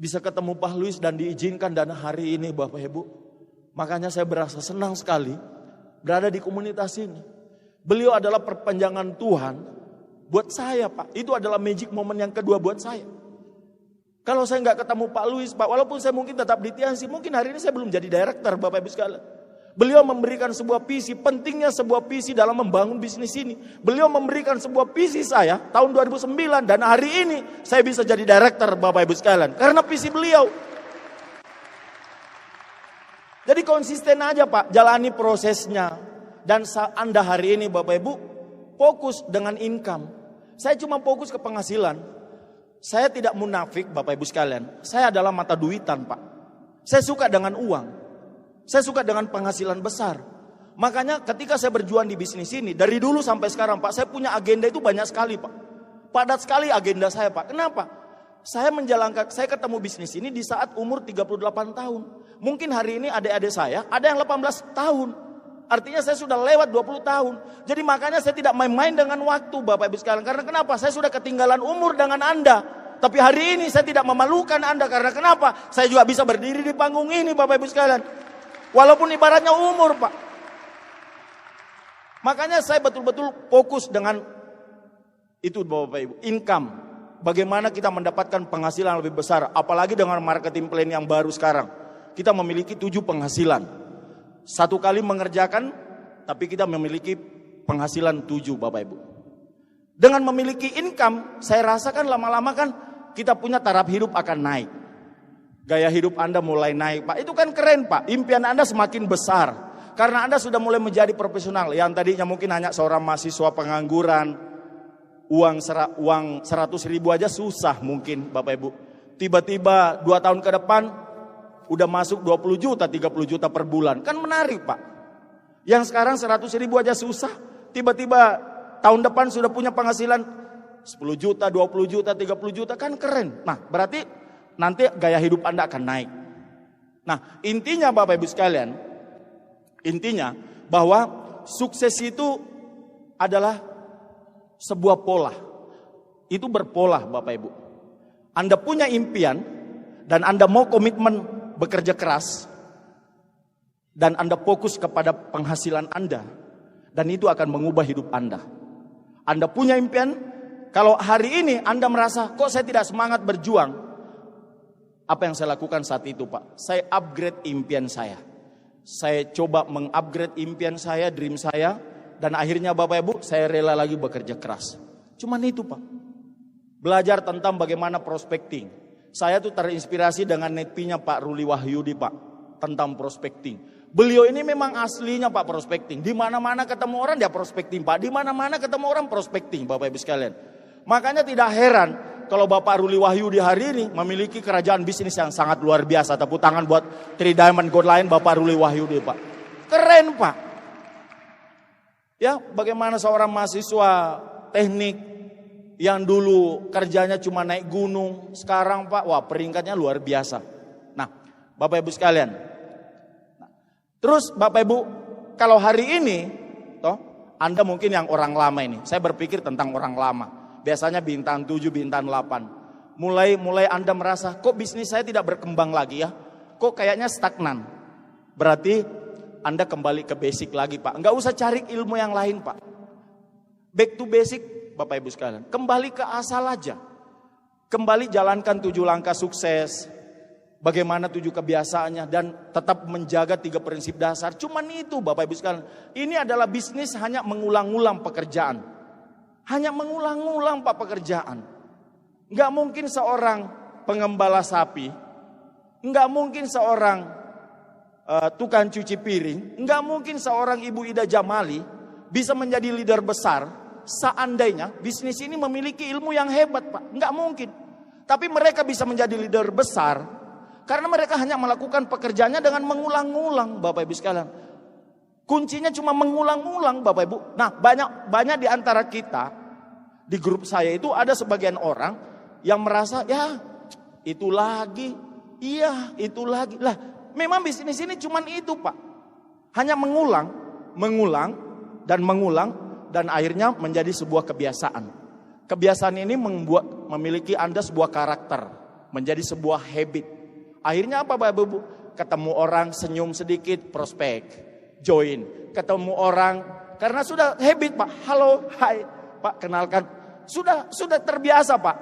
bisa ketemu Pak Luis dan diizinkan dan hari ini Bapak Ibu. Makanya saya berasa senang sekali berada di komunitas ini. Beliau adalah perpanjangan Tuhan buat saya Pak. Itu adalah magic moment yang kedua buat saya. Kalau saya nggak ketemu Pak Luis, Pak, walaupun saya mungkin tetap di TNC, mungkin hari ini saya belum jadi director, Bapak Ibu sekalian. Beliau memberikan sebuah visi, pentingnya sebuah visi dalam membangun bisnis ini. Beliau memberikan sebuah visi saya tahun 2009 dan hari ini saya bisa jadi director, Bapak Ibu sekalian, karena visi beliau. Jadi konsisten aja Pak, jalani prosesnya. Dan Anda hari ini Bapak Ibu fokus dengan income. Saya cuma fokus ke penghasilan. Saya tidak munafik Bapak Ibu sekalian. Saya adalah mata duitan Pak. Saya suka dengan uang. Saya suka dengan penghasilan besar. Makanya ketika saya berjuang di bisnis ini, dari dulu sampai sekarang Pak, saya punya agenda itu banyak sekali Pak. Padat sekali agenda saya Pak. Kenapa? Saya ketemu bisnis ini di saat umur 38 tahun. Mungkin hari ini adik-adik saya ada yang 18 tahun. Artinya saya sudah lewat 20 tahun. Jadi makanya saya tidak main-main dengan waktu Bapak Ibu sekalian. Karena kenapa? Saya sudah ketinggalan umur dengan Anda. Tapi hari ini saya tidak memalukan Anda. Karena kenapa? Saya juga bisa berdiri di panggung ini Bapak Ibu sekalian. Walaupun ibaratnya umur Pak. Makanya saya betul-betul fokus dengan itu Bapak Ibu. Income. Bagaimana kita mendapatkan penghasilan lebih besar. Apalagi dengan marketing plan yang baru sekarang. Kita memiliki 7 penghasilan. Satu kali mengerjakan, tapi kita memiliki penghasilan 7 Bapak Ibu. Dengan memiliki income, saya rasakan lama-lama kan kita punya taraf hidup akan naik. Gaya hidup Anda mulai naik Pak, itu kan keren Pak. Impian Anda semakin besar. Karena Anda sudah mulai menjadi profesional. Yang tadinya mungkin hanya seorang mahasiswa pengangguran, uang 100 ribu aja susah mungkin Bapak Ibu. Tiba-tiba 2 tahun ke depan, udah masuk 20 juta, 30 juta per bulan. Kan menarik Pak. Yang sekarang 100 ribu aja susah. Tiba-tiba tahun depan sudah punya penghasilan 10 juta, 20 juta, 30 juta. Kan keren. Nah berarti nanti gaya hidup Anda akan naik. Nah intinya Bapak Ibu sekalian. Intinya bahwa sukses itu adalah sebuah pola. Itu berpola Bapak Ibu. Anda punya impian dan Anda mau komitmen bekerja keras dan Anda fokus kepada penghasilan Anda dan itu akan mengubah hidup Anda. Anda punya impian, kalau hari ini Anda merasa kok saya tidak semangat berjuang, apa yang saya lakukan saat itu Pak? Saya upgrade impian saya. Saya coba mengupgrade impian saya, dream saya, dan akhirnya Bapak Ibu saya rela lagi bekerja keras. Cuman itu Pak. Belajar tentang bagaimana prospecting. Saya tuh terinspirasi dengan netpinya Pak Ruli Wahyudi Pak tentang prospecting. Beliau ini memang aslinya Pak prospecting. Di mana-mana ketemu orang dia prospecting Pak. Di mana-mana ketemu orang prospecting Bapak Ibu sekalian. Makanya tidak heran kalau Bapak Ruli Wahyudi hari ini memiliki kerajaan bisnis yang sangat luar biasa. Tepuk tangan buat Tri Diamond Gold Line Bapak Ruli Wahyudi, Pak. Keren, Pak. Ya, bagaimana seorang mahasiswa teknik yang dulu kerjanya cuma naik gunung, sekarang Pak, wah peringkatnya luar biasa. Nah, Bapak Ibu sekalian. Terus Bapak Ibu, kalau hari ini, toh, Anda mungkin yang orang lama ini, saya berpikir tentang orang lama. Biasanya bintang 7, bintang 8. Mulai Anda merasa, kok bisnis saya tidak berkembang lagi ya? Kok kayaknya stagnan? Berarti Anda kembali ke basic lagi, Pak. Enggak usah cari ilmu yang lain, Pak. Back to basic, Bapak Ibu sekalian. Kembali ke asal aja. Kembali jalankan 7 langkah sukses. Bagaimana 7 kebiasaannya dan tetap menjaga 3 prinsip dasar. Cuman itu, Bapak Ibu sekalian. Ini adalah bisnis hanya mengulang-ulang pekerjaan. Hanya mengulang-ulang, Pak, pekerjaan. Enggak mungkin seorang pengembala sapi, enggak mungkin seorang tukang cuci piring, enggak mungkin seorang Ibu Ida Jamali bisa menjadi leader besar seandainya bisnis ini memiliki ilmu yang hebat, Pak. Enggak mungkin. Tapi mereka bisa menjadi leader besar karena mereka hanya melakukan pekerjaannya dengan mengulang-ulang, Bapak Ibu sekalian. Kuncinya cuma mengulang-ulang, Bapak Ibu. Nah, banyak di antara kita di grup saya itu ada sebagian orang yang merasa, ya itu lagi, iya itu lagi. Lah, memang bisnis ini cuma itu, Pak. Hanya mengulang, dan akhirnya menjadi sebuah kebiasaan. Kebiasaan ini memiliki Anda sebuah karakter, menjadi sebuah habit. Akhirnya apa, Bapak Ibu? Ketemu orang senyum sedikit, prospek, join. Ketemu orang karena sudah habit, Pak. Halo, hai, Pak, kenalkan. Sudah terbiasa, Pak.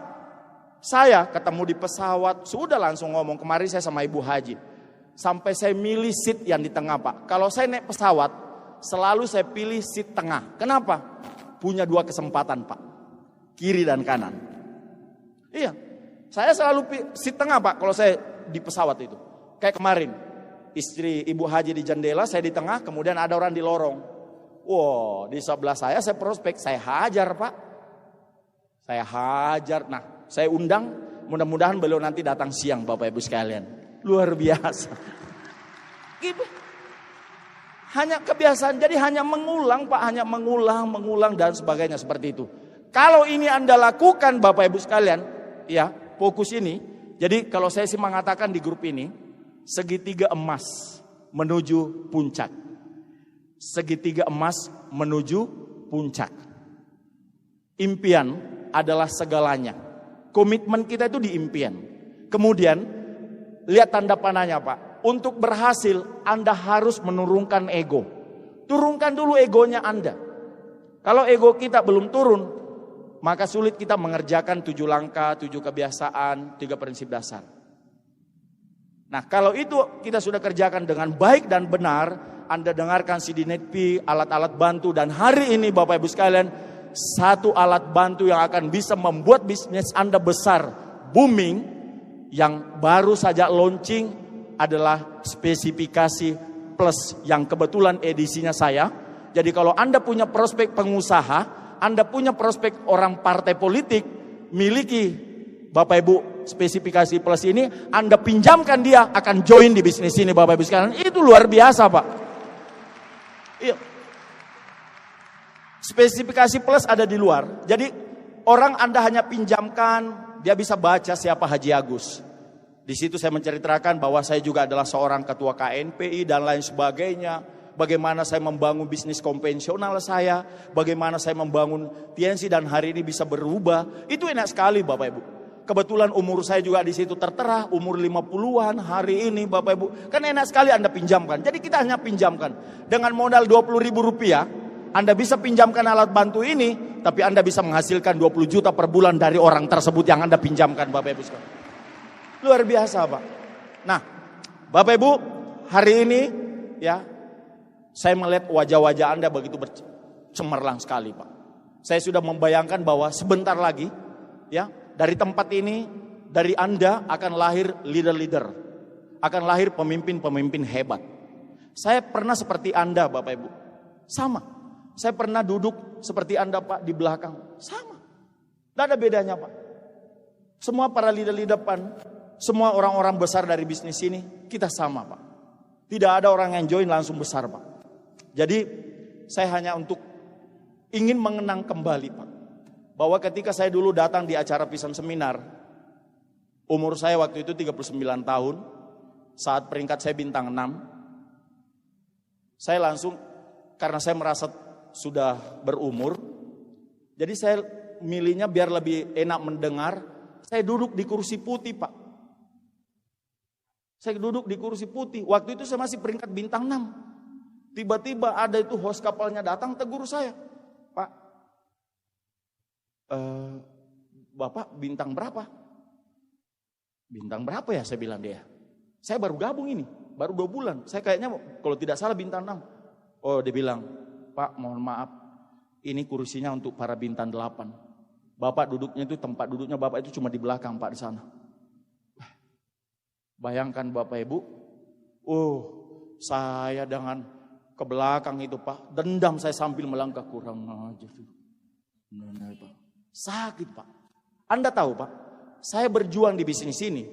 Saya ketemu di pesawat, sudah langsung ngomong. Kemarin saya sama Ibu Haji. Sampai saya milih seat yang di tengah, Pak. Kalau saya naik pesawat, selalu saya pilih seat tengah. Kenapa? Punya 2 kesempatan, Pak. Kiri dan kanan. Iya, saya selalu seat tengah, Pak, kalau saya di pesawat itu. Kayak kemarin, istri Ibu Haji di jendela, saya di tengah, kemudian ada orang di lorong. Wow, di sebelah saya prospek, saya hajar, Pak. Saya hajar. Nah, saya undang, mudah-mudahan beliau nanti datang siang, Bapak Ibu sekalian. Luar biasa. Gitu. Hanya kebiasaan, jadi hanya mengulang, Pak, hanya mengulang dan sebagainya seperti itu. Kalau ini Anda lakukan, Bapak Ibu sekalian, ya, fokus ini. Jadi kalau saya sih mengatakan di grup ini, segitiga emas menuju puncak. Segitiga emas menuju puncak. Impian adalah segalanya. Komitmen kita itu di impian. Kemudian, lihat tanda panahnya, Pak. Untuk berhasil, Anda harus menurunkan ego. Turunkan dulu egonya Anda. Kalau ego kita belum turun, maka sulit kita mengerjakan 7 langkah, 7 kebiasaan, 3 prinsip dasar. Nah, kalau itu kita sudah kerjakan dengan baik dan benar, Anda dengarkan CD Netpi, alat-alat bantu, dan hari ini Bapak Ibu sekalian, satu alat bantu yang akan bisa membuat bisnis Anda besar, booming, yang baru saja launching adalah spesifikasi plus yang kebetulan edisinya saya. Jadi kalau Anda punya prospek pengusaha, Anda punya prospek orang partai politik, miliki Bapak Ibu spesifikasi plus ini, Anda pinjamkan dia akan join di bisnis ini, Bapak Ibu sekalian. Itu luar biasa, Pak. Iya. Spesifikasi plus ada di luar. Jadi orang Anda hanya pinjamkan, dia bisa baca siapa Haji Agus. Di situ saya menceritakan bahwa saya juga adalah seorang ketua KNPI dan lain sebagainya. Bagaimana saya membangun bisnis konvensional saya, bagaimana saya membangun TNC dan hari ini bisa berubah. Itu enak sekali, Bapak Ibu. Kebetulan umur saya juga di situ tertera, umur 50-an hari ini, Bapak Ibu. Kan enak sekali Anda pinjamkan. Jadi kita hanya pinjamkan. Dengan modal Rp20.000, Anda bisa pinjamkan alat bantu ini, tapi Anda bisa menghasilkan 20 juta per bulan dari orang tersebut yang Anda pinjamkan, Bapak Ibu sekalian. Luar biasa, Pak. Nah, Bapak Ibu, hari ini ya, saya melihat wajah-wajah Anda begitu cemerlang sekali, Pak. Saya sudah membayangkan bahwa sebentar lagi, ya, dari tempat ini, dari Anda akan lahir leader-leader, akan lahir pemimpin-pemimpin hebat. Saya pernah seperti Anda, Bapak Ibu, sama. Saya pernah duduk seperti Anda, Pak, di belakang, sama. Tidak ada bedanya, Pak. Semua para leader-leader PAN, semua orang-orang besar dari bisnis ini, kita sama Pak. Tidak ada orang yang join langsung besar Pak. Jadi saya hanya untuk ingin mengenang kembali Pak. Bahwa ketika saya dulu datang di acara Pisan Seminar, umur saya waktu itu 39 tahun, saat peringkat saya bintang 6, saya langsung, karena saya merasa sudah berumur, jadi saya milihnya biar lebih enak mendengar, saya duduk di kursi putih Pak. Saya duduk di kursi putih, waktu itu saya masih peringkat bintang 6. Tiba-tiba ada itu host kapalnya datang tegur saya, Pak, Bapak bintang berapa? Bintang berapa ya saya bilang dia. Saya baru gabung ini, baru 2 bulan. Saya kayaknya kalau tidak salah bintang 6. Oh dia bilang, Pak mohon maaf, ini kursinya untuk para bintang 8. Bapak duduknya itu, tempat duduknya Bapak itu cuma di belakang Pak di sana. Bayangkan Bapak Ibu, saya dengan ke belakang itu Pak, dendam saya sambil melangkah, kurang aja. Sakit Pak. Anda tahu Pak, saya berjuang di bisnis ini,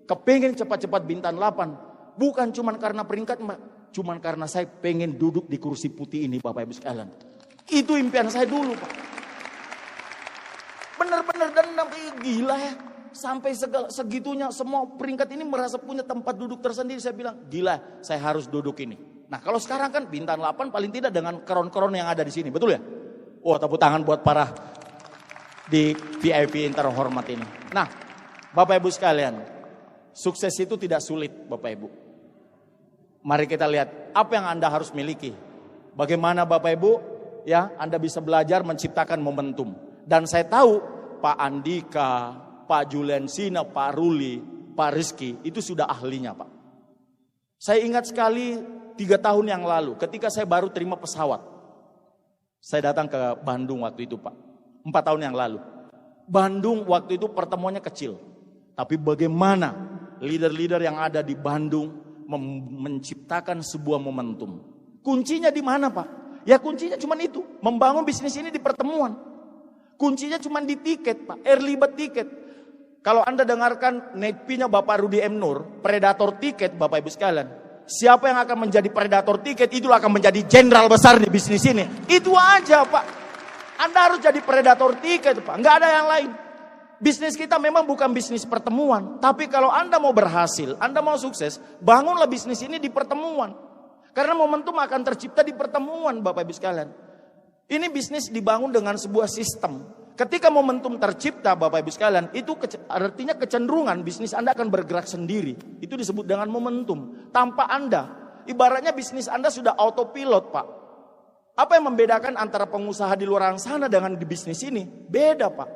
kepengen cepat-cepat bintang 8, bukan cuma karena peringkat Pak, cuma karena saya pengen duduk di kursi putih ini Bapak Ibu sekalian. Itu impian saya dulu Pak. Benar-benar dendam, gila ya. Sampai segitunya semua peringkat ini merasa punya tempat duduk tersendiri. Saya bilang, gila saya harus duduk ini. Nah kalau sekarang kan bintang 8 paling tidak dengan kron-kron yang ada di sini, betul ya? Tepuk tangan buat para di VIP yang terhormat ini. Nah Bapak Ibu sekalian, sukses itu tidak sulit Bapak Ibu. Mari kita lihat apa yang Anda harus miliki. Bagaimana Bapak Ibu ya Anda bisa belajar menciptakan momentum. Dan saya tahu Pak Andika, Pak Julensina, Pak Ruli, Pak Rizky itu sudah ahlinya Pak. Saya ingat sekali 3 tahun yang lalu ketika saya baru terima pesawat. Saya datang ke Bandung waktu itu Pak. 4 tahun yang lalu. Bandung waktu itu pertemuannya kecil. Tapi bagaimana leader-leader yang ada di Bandung menciptakan sebuah momentum. Kuncinya di mana Pak? Ya kuncinya cuma itu. Membangun bisnis ini di pertemuan. Kuncinya cuma di tiket Pak. Early bird tiket. Kalau Anda dengarkan netpinya Bapak Rudi M. Nur, predator tiket Bapak Ibu sekalian. Siapa yang akan menjadi predator tiket, itulah akan menjadi jenderal besar di bisnis ini. Itu aja Pak. Anda harus jadi predator tiket Pak. Nggak ada yang lain. Bisnis kita memang bukan bisnis pertemuan. Tapi kalau Anda mau berhasil, Anda mau sukses, bangunlah bisnis ini di pertemuan. Karena momentum akan tercipta di pertemuan Bapak Ibu sekalian. Ini bisnis dibangun dengan sebuah sistem. Ketika momentum tercipta Bapak Ibu sekalian, itu artinya kecenderungan bisnis Anda akan bergerak sendiri. Itu disebut dengan momentum. Tanpa Anda, ibaratnya bisnis Anda sudah autopilot Pak. Apa yang membedakan antara pengusaha di luar sana dengan di bisnis ini? Beda Pak.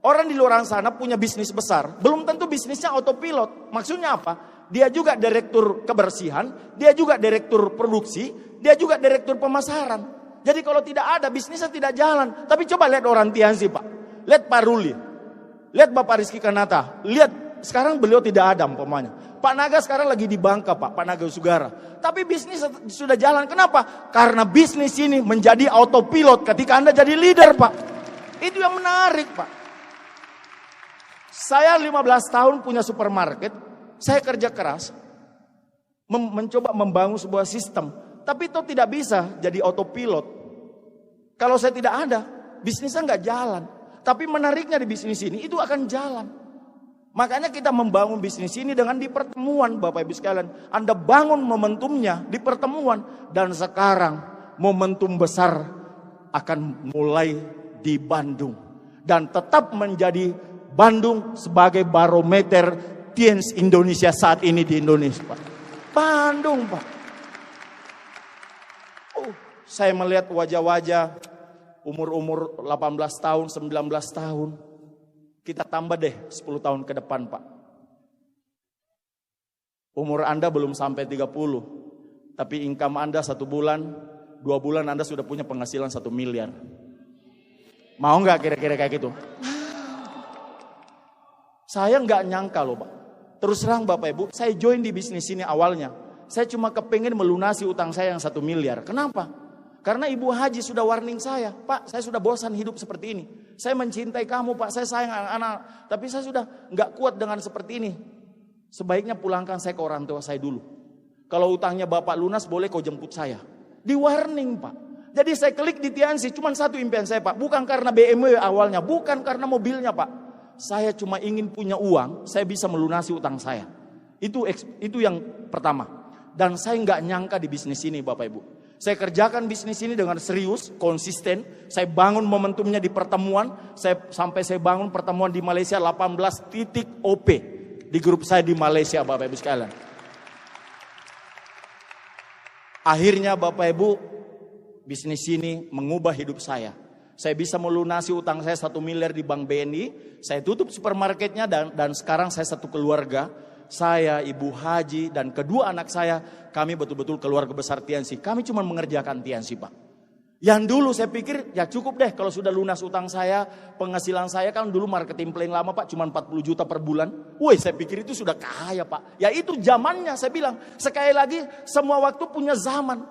Orang di luar sana punya bisnis besar, belum tentu bisnisnya autopilot. Maksudnya apa? Dia juga direktur kebersihan, dia juga direktur produksi, dia juga direktur pemasaran. Jadi kalau tidak ada, bisnisnya tidak jalan. Tapi coba lihat orang Tianzi Pak. Lihat Pak Ruli. Lihat Bapak Rizky Kanata. Lihat sekarang beliau tidak ada umpamanya. Pak Naga sekarang lagi di Bangka Pak Naga Sugara. Tapi bisnis sudah jalan. Kenapa? Karena bisnis ini menjadi autopilot ketika Anda jadi leader Pak. Itu yang menarik Pak. Saya 15 tahun punya supermarket. Saya kerja keras. Mencoba membangun sebuah sistem. Tapi itu tidak bisa jadi autopilot. Kalau saya tidak ada, bisnisnya nggak jalan. Tapi menariknya di bisnis ini, itu akan jalan. Makanya kita membangun bisnis ini dengan di pertemuan Bapak Ibu sekalian. Anda bangun momentumnya di pertemuan. Dan sekarang momentum besar akan mulai di Bandung. Dan tetap menjadi Bandung sebagai barometer Tiens Indonesia saat ini di Indonesia Pak. Bandung Pak. Saya melihat wajah-wajah umur-umur 18 tahun, 19 tahun. Kita tambah deh 10 tahun ke depan Pak. Umur Anda belum sampai 30. Tapi income Anda 1 bulan, 2 bulan Anda sudah punya penghasilan 1 miliar. Mau nggak kira-kira kayak gitu? Saya nggak nyangka loh Pak. Terus terang Bapak Ibu, saya join di bisnis ini awalnya. Saya cuma kepengen melunasi utang saya yang 1 miliar. Kenapa? Karena Ibu Haji sudah warning saya, Pak, saya sudah bosan hidup seperti ini. Saya mencintai kamu Pak, saya sayang anak-anak. Tapi saya sudah nggak kuat dengan seperti ini. Sebaiknya pulangkan saya ke orang tua saya dulu. Kalau utangnya Bapak lunas, boleh kau jemput saya. Di warning Pak. Jadi saya klik di TNC, cuma satu impian saya Pak. Bukan karena BMW awalnya, bukan karena mobilnya Pak. Saya cuma ingin punya uang, saya bisa melunasi utang saya. Itu yang pertama. Dan saya nggak nyangka di bisnis ini Bapak Ibu. Saya kerjakan bisnis ini dengan serius, konsisten. Saya bangun momentumnya di pertemuan. Sampai saya bangun pertemuan di Malaysia 18 titik OP. Di grup saya di Malaysia Bapak Ibu sekalian. Akhirnya Bapak Ibu, bisnis ini mengubah hidup saya. Saya bisa melunasi utang saya 1 miliar di Bank BNI. Saya tutup supermarketnya dan sekarang saya satu keluarga. Saya, Ibu Haji, dan kedua anak saya, kami betul-betul keluarga besar TNC. Kami cuma mengerjakan TNC Pak. Yang dulu saya pikir ya cukup deh kalau sudah lunas utang saya, penghasilan saya kan dulu marketing plan lama Pak cuma 40 juta per bulan. Woi, saya pikir itu sudah kaya Pak. Ya itu zamannya saya bilang. Sekali lagi semua waktu punya zaman.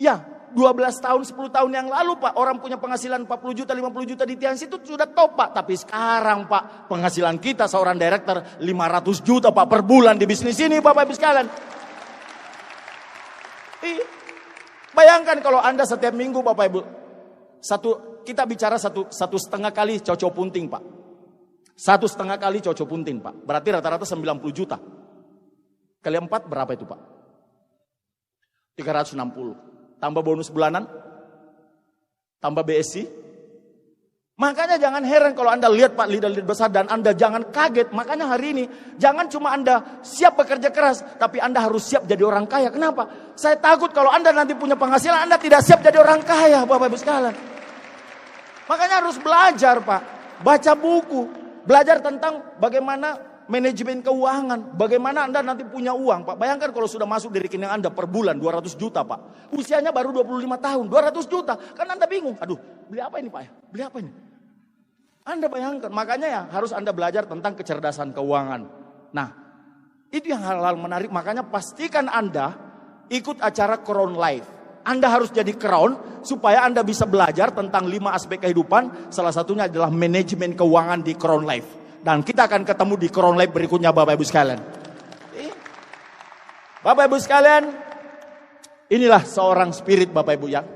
Ya 12 tahun, 10 tahun yang lalu Pak, orang punya penghasilan 40 juta, 50 juta di TNC itu sudah top Pak. Tapi sekarang Pak, penghasilan kita seorang director 500 juta Pak per bulan di bisnis ini Bapak Ibu sekalian. Bayangkan kalau Anda setiap minggu Bapak Ibu, kita bicara satu setengah kali cocok punting Pak. 1,5 kali cocok punting Pak. Berarti rata-rata 90 juta. Kali 4 berapa itu Pak? 360. Tambah bonus bulanan, tambah BSC. Makanya jangan heran kalau Anda lihat Pak leader-leader besar dan Anda jangan kaget. Makanya hari ini jangan cuma Anda siap bekerja keras, tapi Anda harus siap jadi orang kaya. Kenapa? Saya takut kalau Anda nanti punya penghasilan, Anda tidak siap jadi orang kaya Bapak Ibu sekalian. Makanya harus belajar Pak, baca buku, belajar tentang bagaimana manajemen keuangan, bagaimana Anda nanti punya uang Pak. Bayangkan kalau sudah masuk dari rekening Anda per bulan 200 juta Pak. Usianya baru 25 tahun, 200 juta. Kan Anda bingung, aduh beli apa ini Pak ya? Beli apa ini? Anda bayangkan, makanya ya harus Anda belajar tentang kecerdasan keuangan. Nah, itu yang hal-hal menarik. Makanya pastikan Anda ikut acara Crown Life. Anda harus jadi Crown supaya Anda bisa belajar tentang 5 aspek kehidupan. Salah satunya adalah manajemen keuangan di Crown Life. Dan kita akan ketemu di Crown Life berikutnya Bapak Ibu sekalian. Bapak Ibu sekalian, inilah seorang spirit Bapak Ibu ya.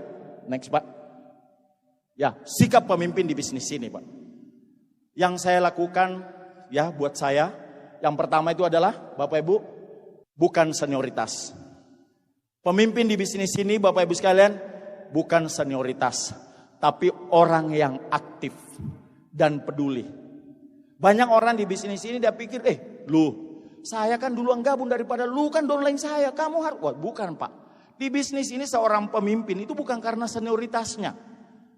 Next Pak. Ya, sikap pemimpin di bisnis ini Pak. Yang saya lakukan ya buat saya, yang pertama itu adalah Bapak Ibu, bukan senioritas. Pemimpin di bisnis ini Bapak Ibu sekalian, bukan senioritas, tapi orang yang aktif dan peduli. Banyak orang di bisnis ini dia pikir, saya kan duluan gabung daripada lu kan downline saya, kamu harus. Wah, bukan Pak. Di bisnis ini seorang pemimpin itu bukan karena senioritasnya,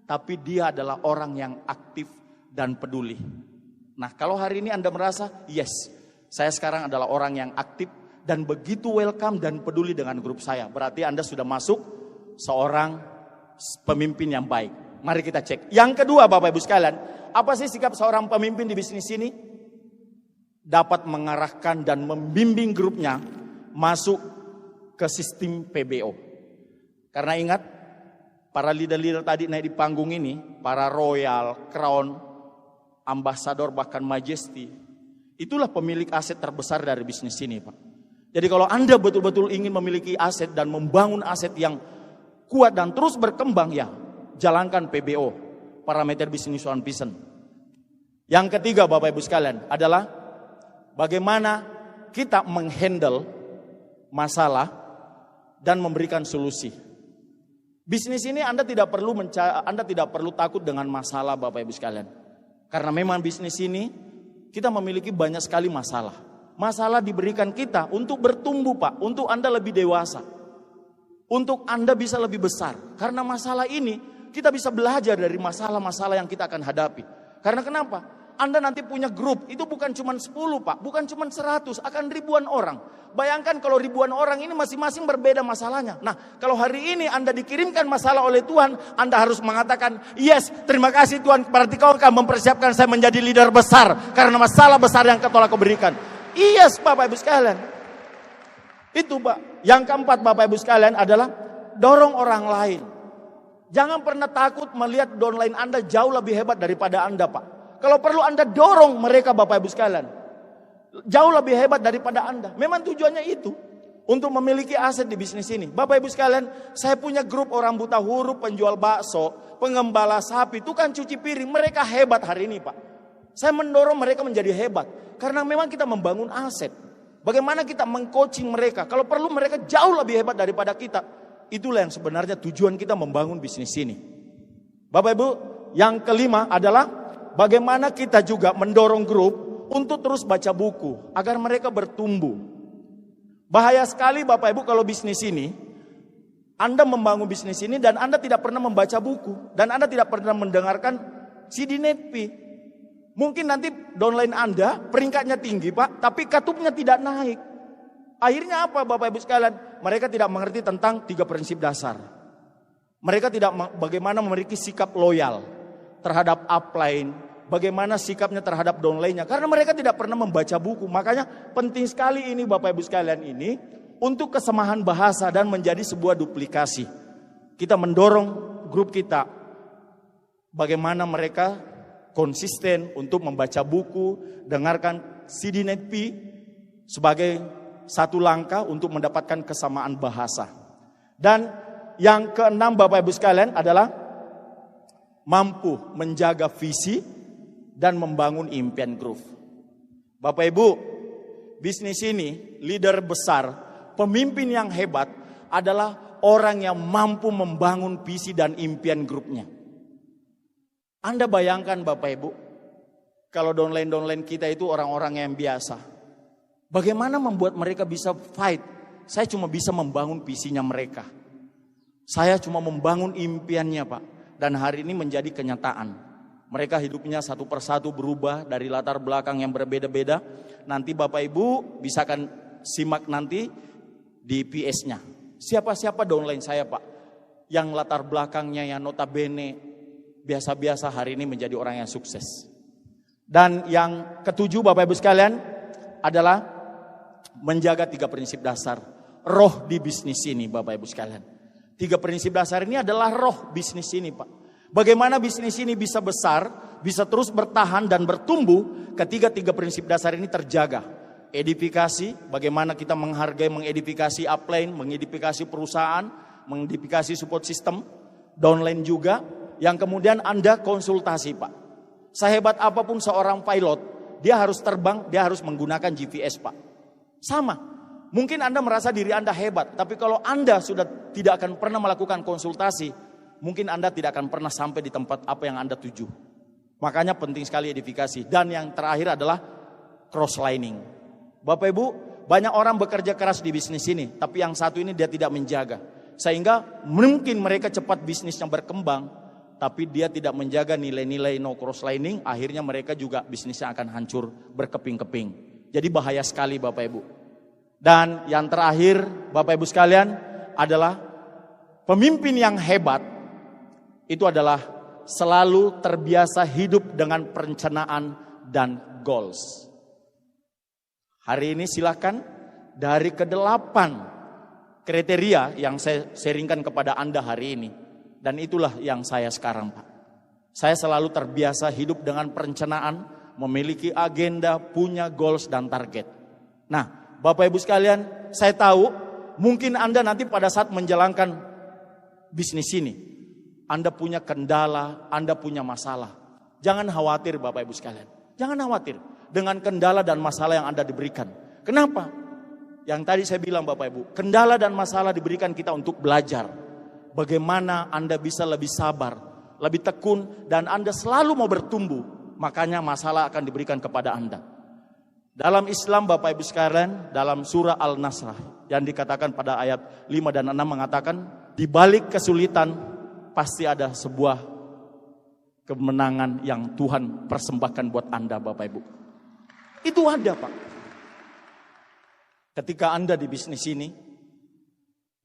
tapi dia adalah orang yang aktif dan peduli. Nah, kalau hari ini Anda merasa, yes, saya sekarang adalah orang yang aktif dan begitu welcome dan peduli dengan grup saya, berarti Anda sudah masuk seorang pemimpin yang baik. Mari kita cek. Yang kedua Bapak Ibu sekalian, apa sih sikap seorang pemimpin di bisnis ini? Dapat mengarahkan dan membimbing grupnya masuk ke sistem PBO. Karena ingat, para leader-leader tadi naik di panggung ini, para Royal, Crown, Ambassador, bahkan Majesty, itulah pemilik aset terbesar dari bisnis ini Pak. Jadi kalau Anda betul-betul ingin memiliki aset dan membangun aset yang kuat dan terus berkembang, ya jalankan PBO, parameter business one vision. Yang ketiga Bapak Ibu sekalian adalah bagaimana kita menghandle masalah dan memberikan solusi. Bisnis ini Anda tidak perlu takut dengan masalah Bapak Ibu sekalian. Karena memang bisnis ini kita memiliki banyak sekali masalah. Masalah diberikan kita untuk bertumbuh Pak, untuk Anda lebih dewasa. Untuk Anda bisa lebih besar. Karena masalah ini kita bisa belajar dari masalah-masalah yang kita akan hadapi. Karena kenapa? Anda nanti punya grup, itu bukan cuma 10 Pak, bukan cuma 100, akan ribuan orang. Bayangkan kalau ribuan orang ini masing-masing berbeda masalahnya. Nah, kalau hari ini Anda dikirimkan masalah oleh Tuhan, Anda harus mengatakan, yes, terima kasih Tuhan, berarti kau akan mempersiapkan saya menjadi leader besar, karena masalah besar yang kau telah kau berikan. Yes, Bapak Ibu sekalian. Itu Pak. Yang keempat Bapak Ibu sekalian adalah dorong orang lain. Jangan pernah takut melihat downline Anda jauh lebih hebat daripada Anda, Pak. Kalau perlu Anda dorong mereka, Bapak Ibu sekalian. Jauh lebih hebat daripada Anda. Memang tujuannya itu. Untuk memiliki aset di bisnis ini. Bapak Ibu sekalian, saya punya grup orang buta huruf, penjual bakso, pengembala sapi, tukang cuci piring. Mereka hebat hari ini, Pak. Saya mendorong mereka menjadi hebat. Karena memang kita membangun aset. Bagaimana kita mengcoaching mereka. Kalau perlu mereka jauh lebih hebat daripada kita. Itulah yang sebenarnya tujuan kita membangun bisnis ini. Bapak Ibu, yang kelima adalah bagaimana kita juga mendorong grup untuk terus baca buku. Agar mereka bertumbuh. Bahaya sekali Bapak Ibu kalau bisnis ini, Anda membangun bisnis ini dan Anda tidak pernah membaca buku. Dan Anda tidak pernah mendengarkan CD Netpi. Mungkin nanti downline Anda peringkatnya tinggi Pak, tapi katupnya tidak naik. Akhirnya apa Bapak Ibu sekalian? Mereka tidak mengerti tentang 3 prinsip dasar. Mereka tidak bagaimana memiliki sikap loyal terhadap upline, bagaimana sikapnya terhadap downline-nya. Karena mereka tidak pernah membaca buku. Makanya penting sekali ini Bapak Ibu sekalian ini untuk kesamahan bahasa dan menjadi sebuah duplikasi. Kita mendorong grup kita bagaimana mereka konsisten untuk membaca buku, dengarkan CD Netpi sebagai satu langkah untuk mendapatkan kesamaan bahasa. Dan yang keenam Bapak Ibu sekalian adalah mampu menjaga visi dan membangun impian growth. Bapak Ibu, bisnis ini leader besar, pemimpin yang hebat adalah orang yang mampu membangun visi dan impian grupnya. Anda bayangkan Bapak Ibu, kalau downline kita itu orang-orang yang biasa. Bagaimana membuat mereka bisa fight? Saya cuma bisa membangun visinya mereka. Saya cuma membangun impiannya Pak. Dan hari ini menjadi kenyataan. Mereka hidupnya satu persatu berubah dari latar belakang yang berbeda-beda. Nanti Bapak Ibu bisa akan simak nanti di PS-nya. Siapa-siapa downline saya Pak. Yang latar belakangnya yang notabene biasa-biasa hari ini menjadi orang yang sukses. Dan yang ketujuh Bapak Ibu sekalian adalah menjaga 3 prinsip dasar. Roh di bisnis ini Bapak Ibu sekalian. 3 prinsip dasar ini adalah roh bisnis ini Pak. Bagaimana bisnis ini bisa besar, bisa terus bertahan dan bertumbuh ketika 3 prinsip dasar ini terjaga. Edifikasi, bagaimana kita menghargai, mengedifikasi upline, mengedifikasi perusahaan, mengedifikasi support system, downline juga. Yang kemudian Anda konsultasi Pak. Sehebat apapun seorang pilot, dia harus terbang, dia harus menggunakan GPS Pak. Sama, mungkin Anda merasa diri Anda hebat, tapi kalau Anda sudah tidak akan pernah melakukan konsultasi, mungkin Anda tidak akan pernah sampai di tempat apa yang Anda tuju. Makanya penting sekali edifikasi. Dan yang terakhir adalah cross-lining. Bapak Ibu, banyak orang bekerja keras di bisnis ini, tapi yang satu ini dia tidak menjaga. Sehingga mungkin mereka cepat bisnisnya berkembang, tapi dia tidak menjaga nilai-nilai no cross-lining, akhirnya mereka juga bisnisnya akan hancur berkeping-keping. Jadi bahaya sekali Bapak Ibu. Dan yang terakhir Bapak Ibu sekalian adalah pemimpin yang hebat itu adalah selalu terbiasa hidup dengan perencanaan dan goals. Hari ini silakan dari ke-8 kriteria yang saya sharingkan kepada Anda hari ini. Dan itulah yang saya sekarang Pak. Saya selalu terbiasa hidup dengan perencanaan, memiliki agenda, punya goals dan target. Nah, Bapak Ibu sekalian, saya tahu mungkin Anda nanti pada saat menjalankan bisnis ini, Anda punya kendala, Anda punya masalah. Jangan khawatir Bapak Ibu sekalian. Jangan khawatir dengan kendala dan masalah yang Anda diberikan. Kenapa? Yang tadi saya bilang Bapak Ibu, kendala dan masalah diberikan kita untuk belajar. Bagaimana Anda bisa lebih sabar, lebih tekun, dan Anda selalu mau bertumbuh. Makanya masalah akan diberikan kepada Anda. Dalam Islam Bapak Ibu sekalian, dalam surah Al-Nasr yang dikatakan pada ayat 5 dan 6 mengatakan, di balik kesulitan pasti ada sebuah kemenangan yang Tuhan persembahkan buat Anda Bapak Ibu. Itu ada Pak. Ketika Anda di bisnis ini,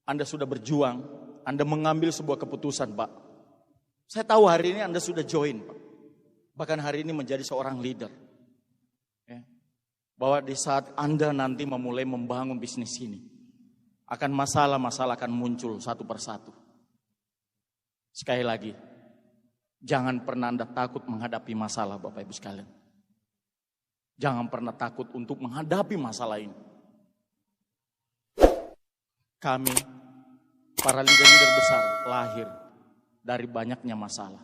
Anda sudah berjuang, Anda mengambil sebuah keputusan Pak. Saya tahu hari ini Anda sudah join Pak. Bahkan hari ini menjadi seorang leader. Ya. Bahwa di saat Anda nanti memulai membangun bisnis ini, akan masalah-masalah akan muncul satu persatu. Sekali lagi, jangan pernah Anda takut menghadapi masalah, Bapak Ibu sekalian. Jangan pernah takut untuk menghadapi masalah ini. Kami, para leader-leader besar, lahir dari banyaknya masalah.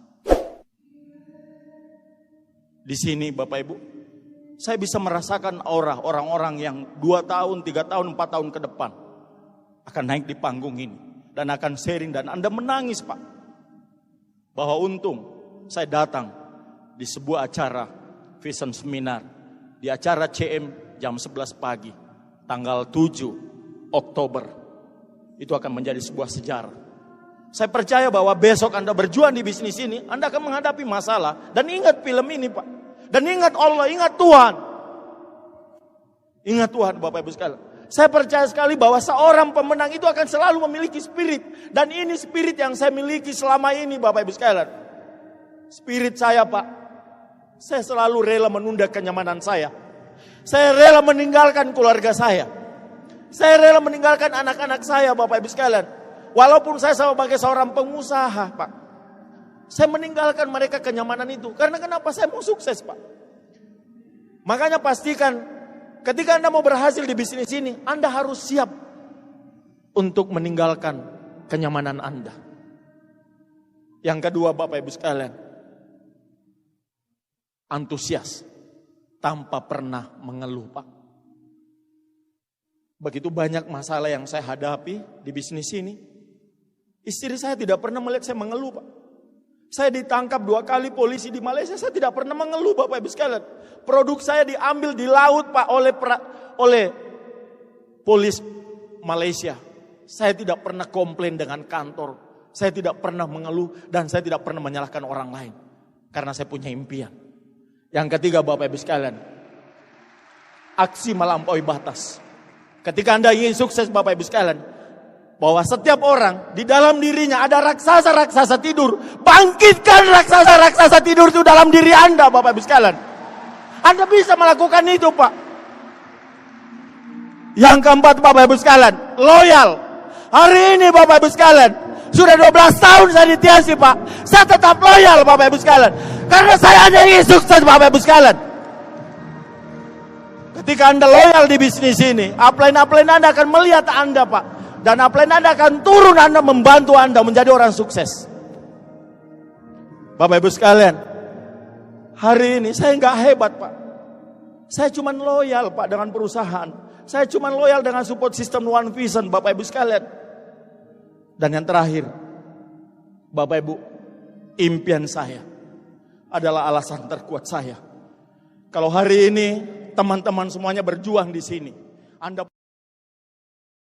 Di sini Bapak Ibu, saya bisa merasakan aura orang-orang yang 2 tahun, 3 tahun, 4 tahun ke depan akan naik di panggung ini dan akan sharing, dan Anda menangis, Pak. Bahwa untung saya datang di sebuah acara Vision Seminar, di acara CM jam 11 pagi, tanggal 7 Oktober. Itu akan menjadi sebuah sejarah. Saya percaya bahwa besok Anda berjuang di bisnis ini, Anda akan menghadapi masalah. Dan ingat film ini, Pak. Dan ingat Allah, ingat Tuhan. Ingat Tuhan, Bapak Ibu sekalian. Saya percaya sekali bahwa seorang pemenang itu akan selalu memiliki spirit. Dan ini spirit yang saya miliki selama ini, Bapak Ibu sekalian. Spirit saya, Pak. Saya selalu rela menunda kenyamanan saya. Saya rela meninggalkan keluarga saya. Saya rela meninggalkan anak-anak saya, Bapak Ibu sekalian. Walaupun saya sebagai seorang pengusaha, Pak. Saya meninggalkan mereka kenyamanan itu. Karena kenapa? Saya mau sukses, Pak. Makanya pastikan ketika Anda mau berhasil di bisnis ini, Anda harus siap untuk meninggalkan kenyamanan Anda. Yang kedua, Bapak Ibu sekalian, antusias tanpa pernah mengeluh, Pak. Begitu banyak masalah yang saya hadapi di bisnis ini. Istri saya tidak pernah melihat saya mengeluh, Pak. Saya ditangkap 2 kali polisi di Malaysia, saya tidak pernah mengeluh, Bapak Ibu sekalian. Produk saya diambil di laut, Pak, oleh polis Malaysia. Saya tidak pernah komplain dengan kantor. Saya tidak pernah mengeluh dan saya tidak pernah menyalahkan orang lain. Karena saya punya impian. Yang ketiga, Bapak Ibu sekalian, aksi melampaui batas. Ketika Anda ingin sukses, Bapak Ibu sekalian, bahwa setiap orang di dalam dirinya ada raksasa-raksasa tidur. Bangkitkan raksasa-raksasa tidur itu dalam diri Anda, Bapak Ibu sekalian. Anda bisa melakukan itu, Pak. Yang keempat, Bapak Ibu sekalian, loyal. Hari ini, Bapak Ibu sekalian, sudah 12 tahun saya ditiasi, Pak. Saya tetap loyal, Bapak Ibu sekalian. Karena saya hanya ingin sukses, Bapak Ibu sekalian. Ketika Anda loyal di bisnis ini, upline-upline Anda akan melihat Anda, Pak. Dan upline Anda akan turun, Anda membantu Anda menjadi orang sukses. Bapak Ibu sekalian, hari ini saya nggak hebat, Pak. Saya cuma loyal, Pak, dengan perusahaan. Saya cuma loyal dengan support system One Vision, Bapak Ibu sekalian. Dan yang terakhir, Bapak Ibu, impian saya adalah alasan terkuat saya. Kalau hari ini teman-teman semuanya berjuang di sini, Anda